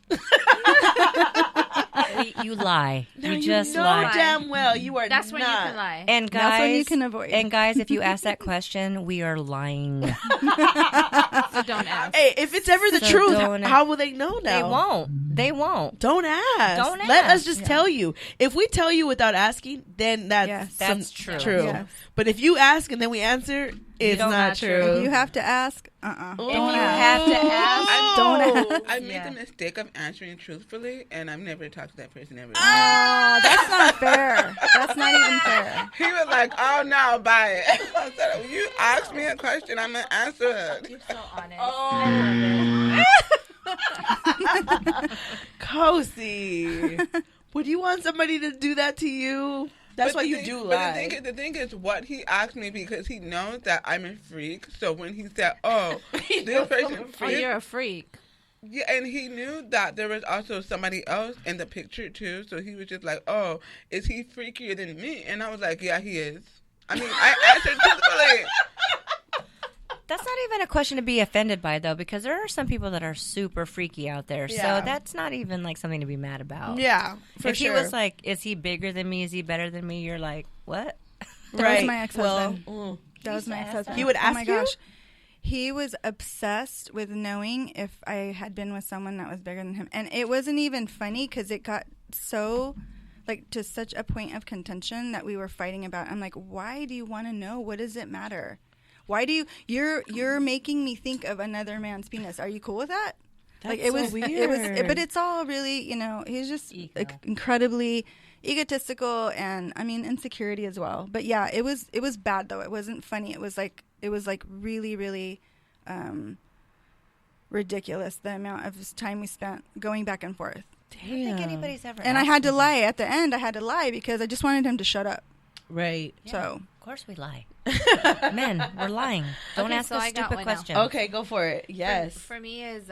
You lie. Now You just know lie. damn well you are That's not. when you can lie. And guys, That's when you can avoid. And guys, if you ask that question, we are lying. So don't ask. Hey, if it's ever the So truth, don't- how will they know now? They won't. Don't ask. Don't Let us ask. just tell you. If we tell you without asking, then that's, Yes. That's true. Yes. But if you ask and then we answer, it's don't not not true. If you have to ask, Ooh. If you have to ask, Don't ask. I made Yeah. the mistake of answering truthfully, and I've never talked to that person ever. Oh, that's not fair. That's not even fair. He was like, "Oh no, buy it." I said, "When you ask me a question, I'm gonna answer it." You're so honest. Kosi, would you want somebody to do that to you? That's But why the you thing- do but lie. the thing is, what he asked me because he knows that I'm a freak. So when he said, "Oh, this person," Oh, you're a freak. yeah, and he knew that there was also somebody else in the picture too. So he was just like, "Oh, is he freakier than me?" And I was like, "Yeah, he is." I mean, I answered truthfully. That's not even a question to be offended by, though, because there are some people that are super freaky out there. Yeah. So that's not even like something to be mad about. Yeah, for If sure. he was like, "Is he bigger than me? Is he better than me?" You're like, "What?" That was my ex-husband. Well, That was my ex-husband. He would Oh ask my you? gosh. He was obsessed with knowing if I had been with someone that was bigger than him. And it wasn't even funny because it got so, like, to such a point of contention that we were fighting about. I'm like, why do you want to know? What does it matter? Why do you, you're making me think of another man's penis. Are you cool with that? That's It so was, weird. but it's all really, he's just Ego. incredibly egotistical and I mean insecurity as well. But yeah, it was bad though. It wasn't funny. It was like really, really ridiculous the amount of time we spent going back and forth. I don't think anybody's ever. And I asked had to me. lie at the end. I had to lie because I just wanted him to shut up. Right. Yeah, So of course we lie. Men, we're lying. Don't Okay, ask so us I got stupid one now. questions. Okay, go for it. Yes. For me is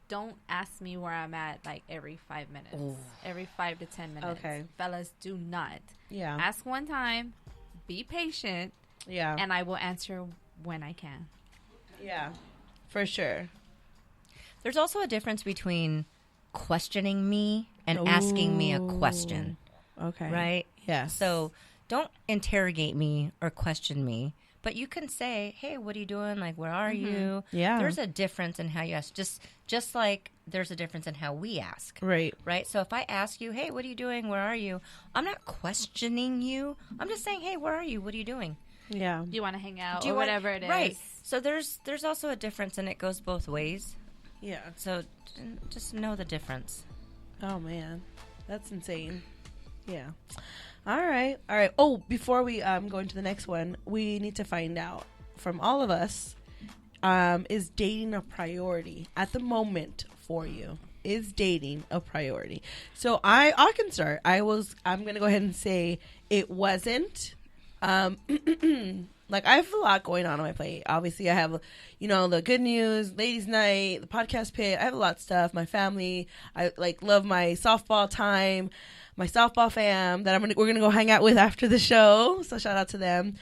don't ask me where I'm at like every 5 minutes. Ooh. Every 5 to 10 minutes. Okay. Fellas, do not. Yeah. Ask one time, be patient, Yeah. and I will answer when I can. Yeah. For sure. There's also a difference between questioning me and asking me a question, Okay. right? Yeah. So don't interrogate me or question me, but you can say, "Hey, what are you doing? Like, where are you?" Yeah. There's a difference in how you ask. Just like there's a difference in how we ask. Right. Right? So if I ask you, "Hey, what are you doing? Where are you?" I'm not questioning you. I'm just saying, "Hey, where are you? What are you doing?" Yeah. Do you want to hang out Do you or want- whatever it is? Right. So there's also a difference, and it goes both ways. Yeah. So just know the difference. Oh man, that's insane. Yeah. All right. All right. Oh, before we go into the next one, we need to find out from all of us: is dating a priority at the moment for you? Is dating a priority? So I can start. I'm gonna go ahead and say it wasn't. Like I have a lot going on my plate. Obviously, I have, the good news, ladies' night, the podcast pit. I have a lot of stuff. My family. I love my softball time, my softball fam that we're gonna go hang out with after the show. So shout out to them.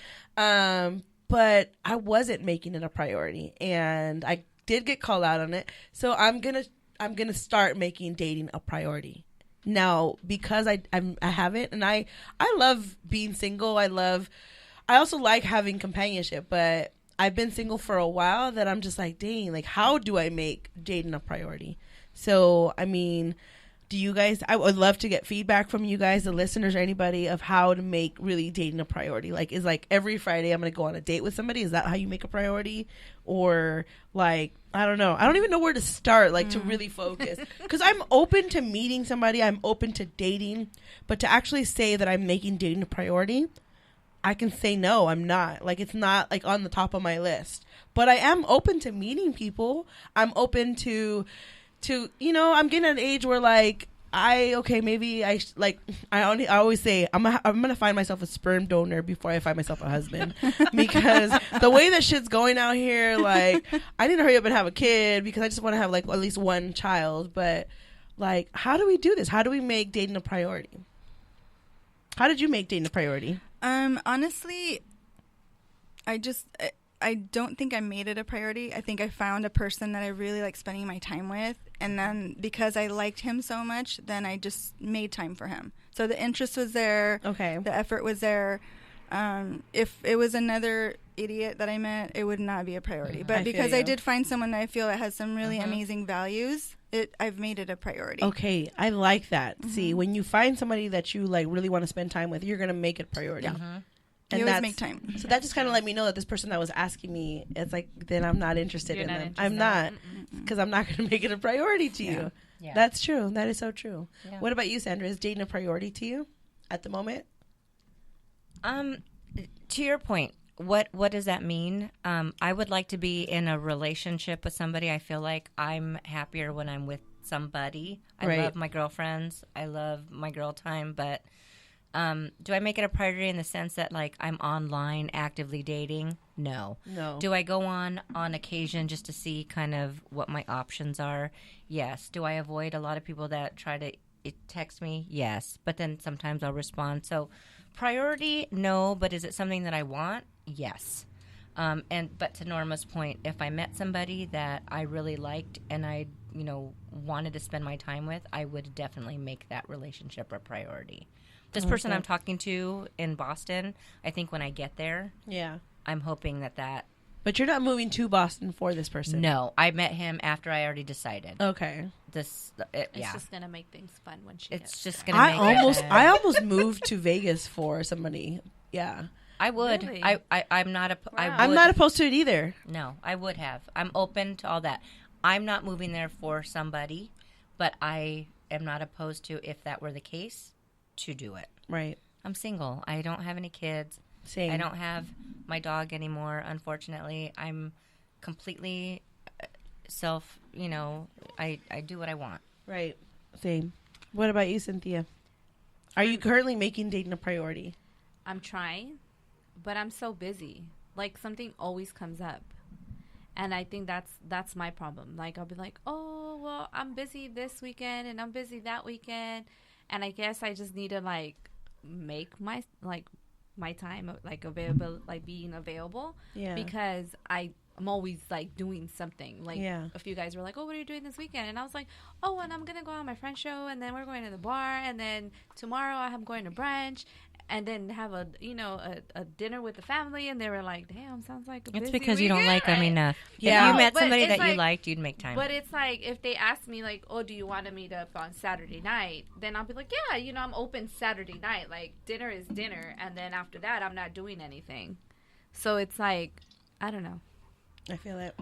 But I wasn't making it a priority, and I did get called out on it. So I'm gonna start making dating a priority now because I haven't, and I love being single. I also like having companionship, but I've been single for a while that I'm just like, dang, like how do I make dating a priority? So, I mean, I would love to get feedback from you guys, the listeners or anybody of how to make really dating a priority. Like, is like every Friday I'm going to go on a date with somebody? Is that how you make a priority? Or like, I don't know. I don't even know where to start, like to really focus. Because I'm open to meeting somebody. I'm open to dating. But to actually say that I'm making dating a priority, I can say no, I'm not. Like, it's not like on the top of my list. But I am open to meeting people. I'm open to I'm getting at an age where like I always say I'm gonna find myself a sperm donor before I find myself a husband, because the way that shit's going out here, like I need to hurry up and have a kid because I just want to have like at least one child. But like, how do we do this? How do we make dating a priority? How did you make dating a priority? Honestly, I don't think I made it a priority. I think I found a person that I really like spending my time with. And then because I liked him so much, then I just made time for him. So the interest was there. Okay. The effort was there. If it was another idiot that I met, it would not be a priority. But because I did find someone that I feel that has some really amazing values, I've made it a priority. Okay, I like that. See, when you find somebody that you like really want to spend time with, you're gonna make it a priority. Yeah. And You always that's- make time. So that just kind of let me know that this person that was asking me, it's like, then I'm not interested You're in not them. interested. I'm not, because I'm not going to make it a priority to you. Yeah. That's true. That is so true. Yeah. What about you, Sandra? Is dating a priority to you at the moment? To your point, what does that mean? I would like to be in a relationship with somebody. I feel like I'm happier when I'm with somebody. I Right. love my girlfriends. I love my girl time, but Do I make it a priority in the sense that like I'm online actively dating? No. Do I go on occasion just to see kind of what my options are? Yes. Do I avoid a lot of people that try to text me? Yes. But then sometimes I'll respond. So priority, no. But is it something that I want? Yes. But to Norma's point, if I met somebody that I really liked and I, wanted to spend my time with, I would definitely make that relationship a priority. This person I'm talking to in Boston, I think when I get there, I'm hoping that. But you're not moving to Boston for this person. No, I met him after I already decided. Okay. It's just gonna make things fun when she. It's gets just there. gonna. I almost moved to Vegas for somebody. Yeah. I would. Really? I'm not. I'm not opposed to it either. No, I would have. I'm open to all that. I'm not moving there for somebody, but I am not opposed to, if that were the case, to do it. Right. I'm single. I don't have any kids. Same. I don't have my dog anymore, unfortunately. I'm completely I do what I want. Right. Same. What about you, Cynthia? Are you currently making dating a priority? I'm trying, but I'm so busy. Like, something always comes up. And I think that's my problem. Like, I'll be like, oh, well, I'm busy this weekend and I'm busy that weekend. And I guess I just need to, like, make my time, like, available, like, being available. Yeah. Because I'm always, like, doing something. Like, a few guys were like, oh, what are you doing this weekend? And I was like, oh, and I'm going to go on my friend's show, and then we're going to the bar, and then tomorrow I'm going to brunch. And then have a dinner with the family, and they were like, "Damn, sounds like a busy It's because weekend, you don't like them enough. Yeah, if you met somebody that you liked, you'd make time. But it's like if they ask me, like, "Oh, do you want to meet up on Saturday night?" Then I'll be like, "Yeah, I'm open Saturday night. Like, dinner is dinner, and then after that, I'm not doing anything." So it's like, I don't know. I feel it.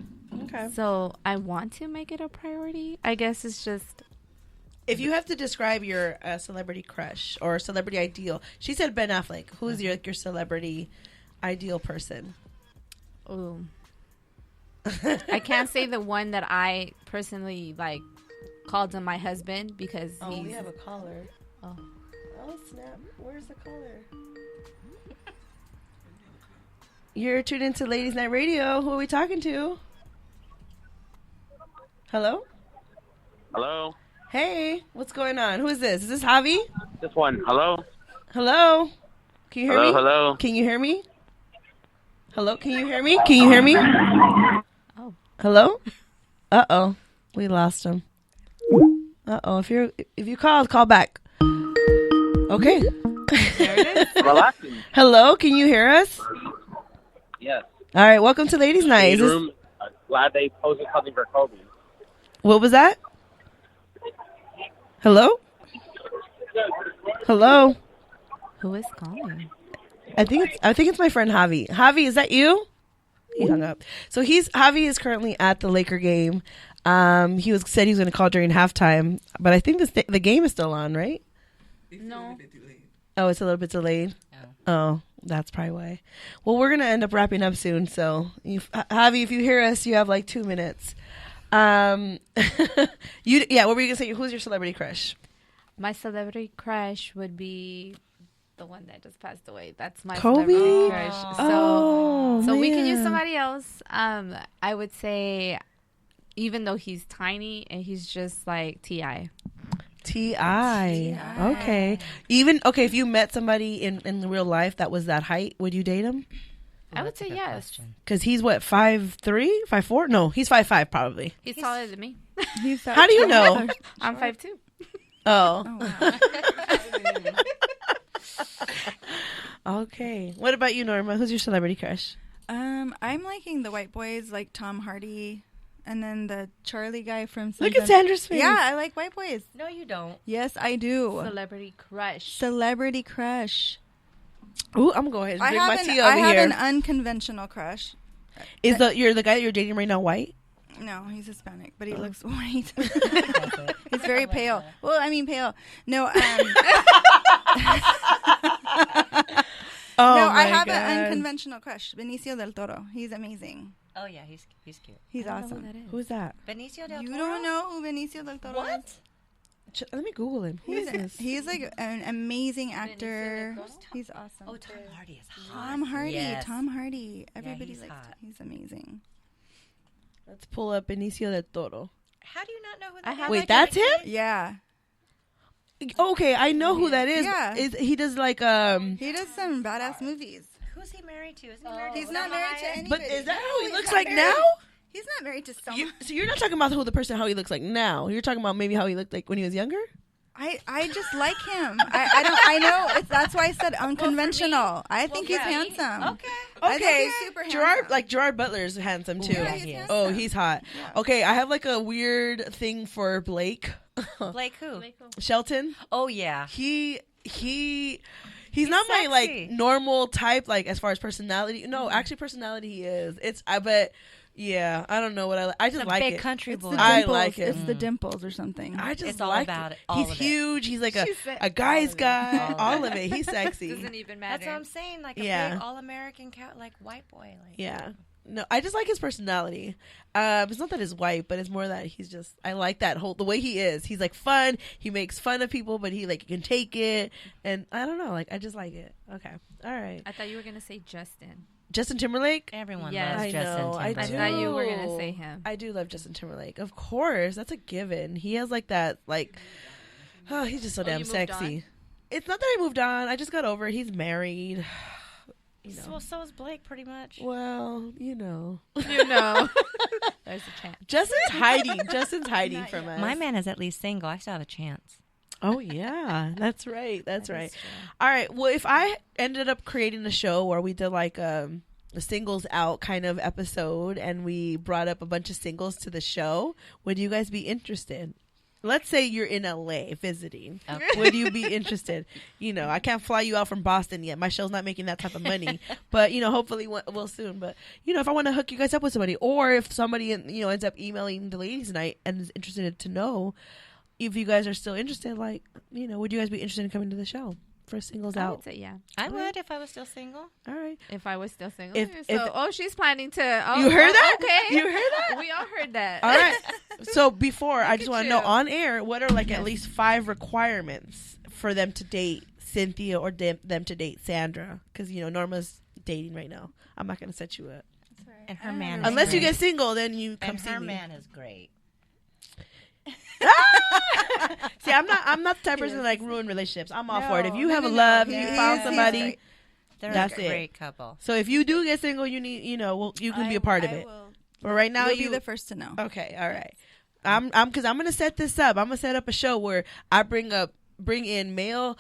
Okay. So I want to make it a priority. I guess it's just. If you have to describe your celebrity crush or celebrity ideal, she said Ben Affleck. Who's your celebrity ideal person? Oh, I can't say the one that I personally like called him my husband because we have a caller. Oh snap! Where's the caller? You're tuned into Ladies Night Radio. Who are we talking to? Hello. Hello. Hey, what's going on? Who is this? Is this Javi? This one. Hello? Hello? Can you hear me? Hello? Can you hear me? Hello? Can you hear me? Can you hear me? Oh. Hello? Uh-oh. We lost him. Uh-oh. If you called, call back. Okay. There it is. Relaxing. Hello? Can you hear us? Yes. All right. Welcome to Ladies Night. Room. Glad they posted something for Kobe. What was that? Hello? Hello? Who is calling? I think it's my friend Javi. Javi, is that you? He hung up. So Javi is currently at the Laker game. He said he was going to call during halftime, but I think the game is still on, right? No. Oh, it's a little bit delayed. Oh, that's probably why. Well, we're going to end up wrapping up soon. So, Javi, if you hear us, you have like 2 minutes. What were you gonna say? Who's your celebrity crush? My celebrity crush would be the one that just passed away. That's my Kobe? celebrity crush. So we can use man. somebody else. I would say, even though he's tiny and he's just like T.I. T.I. Okay. If you met somebody in real life that was that height, would you date him? I would say yes. Because he's what, 5'3", 5'4"? No, he's 5'5", probably. He's taller than me. How do you know? I'm 5'2". Oh. Okay. What about you, Norma? Who's your celebrity crush? I'm liking the white boys like Tom Hardy, and then the Charlie guy from. Look at Sandra's face. Yeah, I like white boys. No, you don't. Yes, I do. Celebrity crush. Celebrity crush. Ooh, I'm gonna go ahead and drink my tea I over have here. an unconventional crush. Is the guy that you're dating right now white? No, he's Hispanic, but he looks white. He's very pale. Well, I mean pale. No, I have an unconventional crush. Benicio del Toro. He's amazing. Oh yeah, he's cute. He's awesome. Who's that? Benicio del Toro. You don't know who Benicio del Toro is? What? Let me Google him. Who is this? He's like an amazing actor. He's awesome. Oh, Tom Hardy is hot. Tom Hardy. Yes. Tom Hardy. Everybody he's likes hot. him. He's amazing. Let's pull up Benicio del Toro. How do you not know who I that have- is? Wait, that's him? Yeah. Okay, I know who that is. Yeah. He does like He does some badass movies. Who's he married to? Is he married to He's not married to anybody. But is that how he He's looks not like married. now? He's not married to someone. So you're not talking about how he looks like now. You're talking about maybe how he looked like when he was younger. I just like him. I know. That's why I said unconventional. I think he's handsome. Okay. I think Okay, he's super handsome. Gerard Butler's handsome too. Yeah, he's he is. handsome. Oh, he's hot. Yeah. Okay, I have like a weird thing for Blake Blake who? Shelton. Oh, yeah. He's not my like sexy. normal type, like as far as personality. No, actually personality he is. But yeah, I don't know what I like. I just He's a like big it. country It's boy. the I dimples. like him. It's the dimples or something. I just It's all like about it. He's All of it. huge. He's like She said a guy's all of it. guy. All All of of it. He's sexy. Doesn't even matter. That's what I'm saying. Like a Yeah. big all-American like white boy. Like, Yeah. No, I just like his personality. It's not that he's white, but it's more that he's just. I like that the way he is. He's like fun. He makes fun of people, but he like can take it, and I don't know. Like I just like it. Okay, all right. I thought you were gonna say Justin. Justin Timberlake. Everyone Yes. loves I Justin know. I Timberlake. do. I thought you were gonna say him. I do love Justin Timberlake. Of course, that's a given. He has like that. Like, oh, he's just so damn you moved sexy. on? It's not that I moved on. I just got over it. He's married. You know. Well, so is Blake, pretty much. Well, you know. You know, there's a chance. Justin's hiding. Justin's hiding from us. My man is at least single. I still have a chance. Oh yeah, that's right. That's That right. is true. All right. Well, if I ended up creating a show where we did like a singles out kind of episode, and we brought up a bunch of singles to the show, would you guys be interested? Let's say you're in LA visiting. Okay. Would you be interested? You know, I can't fly you out from Boston yet. My show's not making that type of money. But, you know, hopefully we'll soon. But, you know, if I want to hook you guys up with somebody, or if somebody, you know, ends up emailing the ladies night and is interested to know if you guys are still interested, like, you know, would you guys be interested in coming to the show for singles I out? would say yeah. I would if I was still single. All right. If I was still single. If- she's planning to. Oh, You heard that? Okay. You heard that? We all heard that. All right. So before, I just at want to know you. on air, what are like at Yes. least 5 requirements for them to date Cynthia or them to date Sandra? Because, you know, Norma's dating right now. I'm not going to set you up. And her man is Unless you great. get single, then you come And see her me. man is great. See, I'm not the type of person to like ruin relationships. I'm all for it. If you have a no. love, He you is- found he's somebody. great. They're That's a it. great couple. So if you do get single, you need, you know, you can be a part of it. Will. But right now, You'll you be the first to know. Okay, all right. I'm because I'm gonna set this up. I'm gonna set up a show where I bring in male,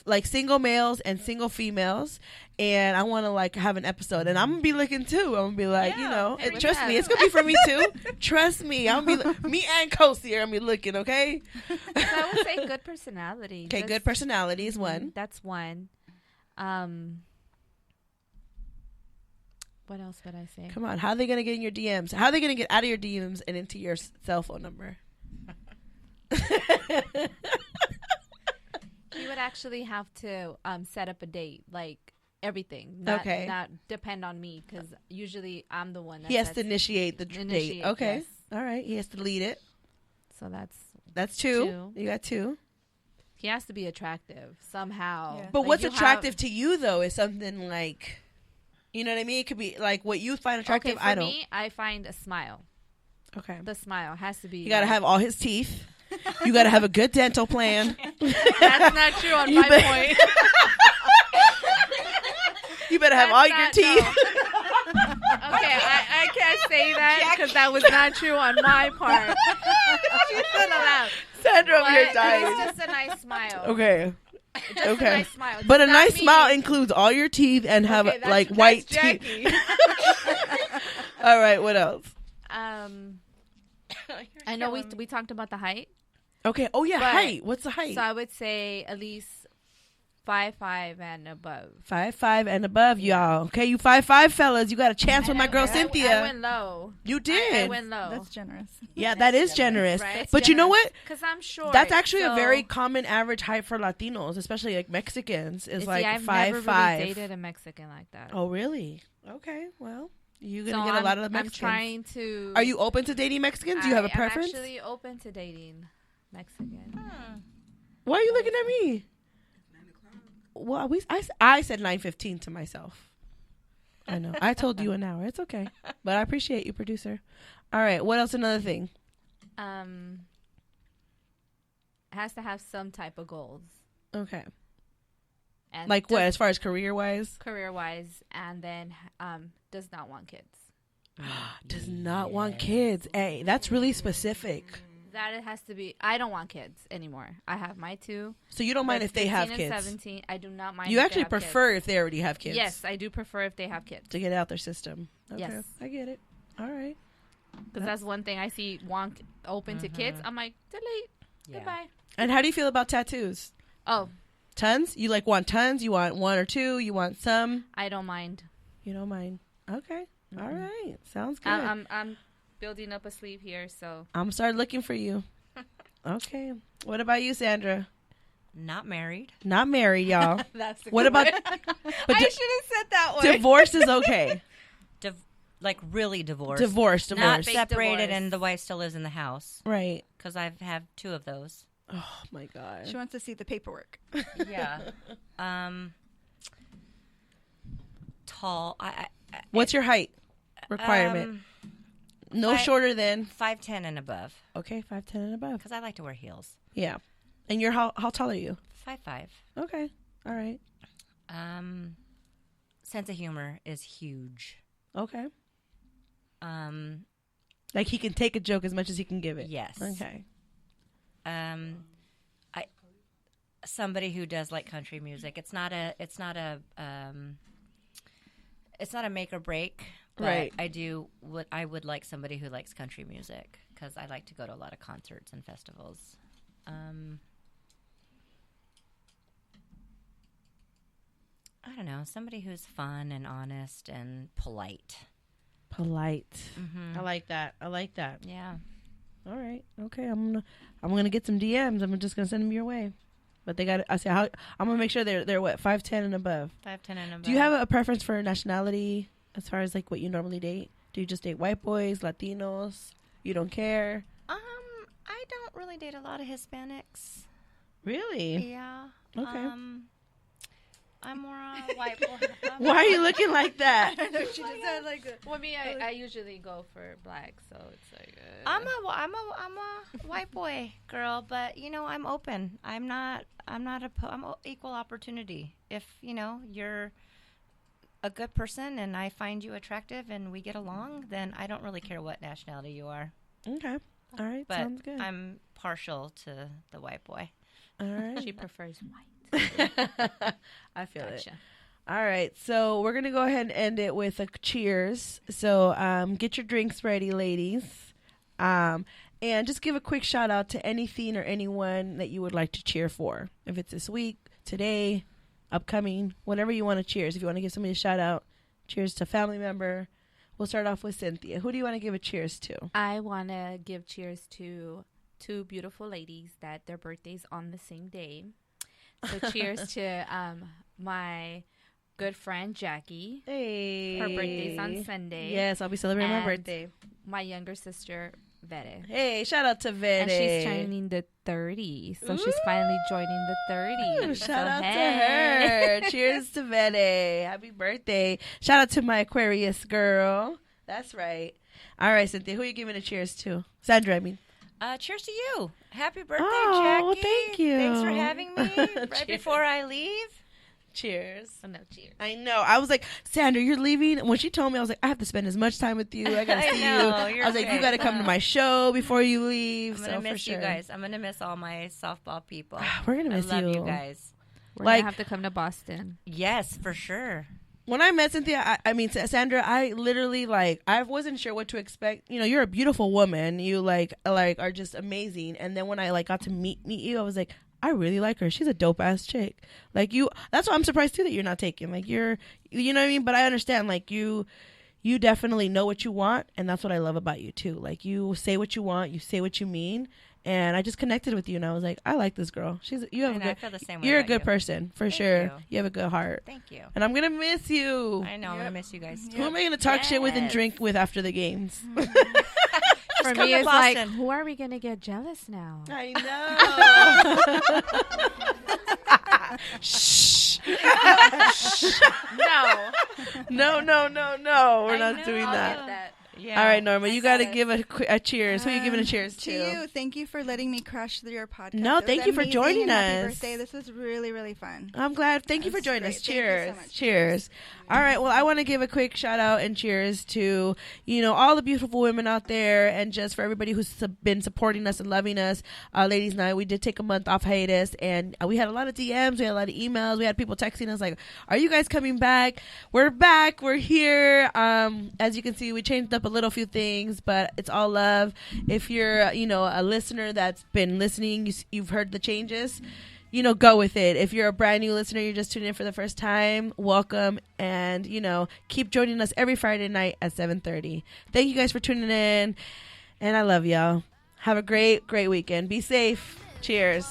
like single males and single females, and I want to like have an episode, and I'm gonna be looking too. I'm gonna be like, you know, hey, trust what's me, up? it's gonna be for me too. Trust me, I'm gonna be me and Kosi are gonna be looking. Okay. So I would say good personality. Okay, Just- good personality is one. That's one. What else would I say? Come on, how are they gonna get in your DMs? How are they gonna get out of your DMs and into your cell phone number? You would actually have to set up a date, like everything. Not, Okay. Not depend on me, because usually I'm the one that He has to sets- initiate the date. Initiate, Okay, yes. all right. He has to lead it. So That's two. Two. You got two. he has to be attractive somehow. Yeah. But Like, what's you have- attractive to you though is something like, you know what I mean? It could be like what you find attractive. Okay, for I don't. me, I find a smile. Okay. The smile has to be. You got to like- have all his teeth. You got to have a good dental plan. That's not true on You my bet- point. You better have That's all your not- teeth. no. Okay, I can't say that because that was not true on my part. She said aloud. Sandra over here But dying. it's just a nice smile. Okay. Just Okay. a nice smile. But a Does not nice mean- smile includes all your teeth and have Okay, that's- like that's white teeth. Jackie. All right. What else? I know we talked about the height, Okay. Oh yeah, But- height. What's the height? so I would say at least 5'5" and above. 5'5" and above, y'all. Okay, you 5'5" fellas, you got a chance with my girl Cynthia. I went low. You did. I went low. That's generous. Yeah, that is generous. Right? But you know what? Because I'm sure That's actually a very common average height for Latinos, especially like Mexicans, is like I've 5'5". never really dated a Mexican like that. Oh, really? Okay. Well, you're So gonna get a lot of the I'm Mexicans. trying to. Are you open to dating Mexicans? Do you have a preference? I'm actually open to dating. Mexican. Why are you looking at me? Well, I said 9:15 to myself. I know. I told you an hour. It's okay. But I appreciate you, producer. All right. What else? Another thing. Has to have some type of goals. Okay. And Like what? As far as career-wise? Career-wise, and then does not want kids. Does not want kids. Hey, that's really specific. That it has to be. I don't want kids anymore. I have my two. So you don't mind if they have 15 and kids? 17. I do not mind. You if actually they have prefer kids. if they already have kids? Yes, I do prefer if they have kids. To get out their system. Okay. Yes. I get it. All right. Because that's one thing I see open to kids. I'm like, delete. Yeah. Goodbye. And how do you feel about tattoos? Oh, Tons? You want tons? You want one or two? You want some? I don't mind. You don't mind. Okay. All right. Sounds good. I'm building up a sleeve here, so. I'm start looking for you. Okay. What about you, Sandra? Not married. Not married, y'all. That's What about? But I should have said that one. divorce is okay. Like really divorced. Divorce. Not fake separated divorce. and the wife still lives in the house. Right. Because I've had two of those. Oh my god. She wants to see the paperwork. Yeah. Tall. What's your height requirement? No five- shorter than 5'10" and above. okay, 5'10" and above. Because I like to wear heels. Yeah. And you're how tall are you? 5'5". Okay. All right. Sense of humor is huge. Okay. Um, Like he can take a joke as much as he can give it. Yes. Okay. Somebody who does like country music. It's not a make or break. But Right. I would like somebody who likes country music because I like to go to a lot of concerts and festivals. I don't know, somebody who's fun and honest and polite. Polite. Mm-hmm. I like that. I like that. Yeah. All right. Okay. I'm gonna get some DMs. I'm just gonna send them your way. But they got. I say how. I'm gonna make sure they're what 5'10" and above. 5'10" and above. Do you have a preference for nationality as far as like what you normally date? Do you just date white boys, Latinos? You don't care? I don't really date a lot of Hispanics. Really? Yeah. Okay. I'm more a white boy. Why are you looking like that? She just had like a, Well, me, I usually go for black, so it's like. I'm a white boy girl, but I'm open. I'm equal opportunity. If you're a good person and I find you attractive and we get along, then I don't really care what nationality you are. Okay. All right. But Sounds good. I'm partial to the white boy. All right. She prefers white. I feel it. Gotcha. All right, so we're gonna go ahead and end it with a cheers. So get your drinks ready, ladies, and just give a quick shout out to anything or anyone that you would like to cheer for. If it's this week, today, upcoming, whatever you want to cheers. If you want to give somebody a shout out, cheers to a family member. We'll start off with Cynthia. Who do you want to give a cheers to? I want to give cheers to two beautiful ladies that their birthdays on the same day. So cheers to my good friend Jackie. Hey. Her birthday's on Sunday. Yes, I'll be celebrating my And birthday. My younger sister, Vere. Hey, shout out to Vede. And she's turning the 30. So she's finally joining the 30. Shout out to her. Cheers to Vede. Happy birthday. Shout out to my Aquarius girl. That's right. All right, Cynthia, who are you giving a cheers to? Sandra, I mean. Cheers to you. Happy birthday, Oh, Jackie. well, thank you. Thanks for having me right Cheers. before I leave. Cheers. Oh, no, cheers. I know. I was like, Sandra, you're leaving. When she told me, I was like, I have to spend as much time with you. I got to see know, you. you're I was like, you great. got to come to my show before you leave. I'm going to so miss for you sure. guys. I'm going to miss all my softball people. We're going to miss I love you. you guys. We're Like- going to have to come to Boston. Yes, for sure. When I met Cynthia, I mean, Sandra, I literally, like, I wasn't sure what to expect. You know, you're a beautiful woman. You, like are just amazing. And then when I, like, got to meet you, I was like, I really like her. She's a dope-ass chick. Like, that's why I'm surprised, too, that you're not taken. Like, you know what I mean? But I understand, like, you definitely know what you want, and that's what I love about you, too. Like, you say what you want, you say what you mean. And I just connected with you, and I was like, I like this girl. I feel the same way you're a about good you. person, for Thank sure. you. You have a good heart. Thank you. And I'm going to miss you. I know. I'm going to miss you guys, too. Who am I going to talk shit with and Yes. drink with after the games? Just for come me, to it's like, Boston. who are we gonna get jealous now? I know. Shh. No. No. We're not doing that. Yeah. All right, Norma, you got to give a cheers. Who are you giving a cheers To to? you. Thank you for letting me crash through your podcast. No, It was thank you for amazing, joining and happy us. birthday. This was really, really fun. I'm glad. Thank you for That's joining great. us. Thank you Cheers. so much. Cheers. All right. Well, I want to give a quick shout out and cheers to, all the beautiful women out there, and just for everybody who's been supporting us and loving us. Ladies Night, we did take a month off hiatus, and we had a lot of DMs. We had a lot of emails. We had people texting us like, are you guys coming back? We're back. We're here. As you can see, we changed up a little few things, but it's all love. If you're, a listener that's been listening, you've heard the changes, go with it. If you're a brand new listener, you're just tuning in for the first time, welcome. And, keep joining us every Friday night at 7:30. Thank you guys for tuning in. And I love y'all. Have a great, great weekend. Be safe. Cheers.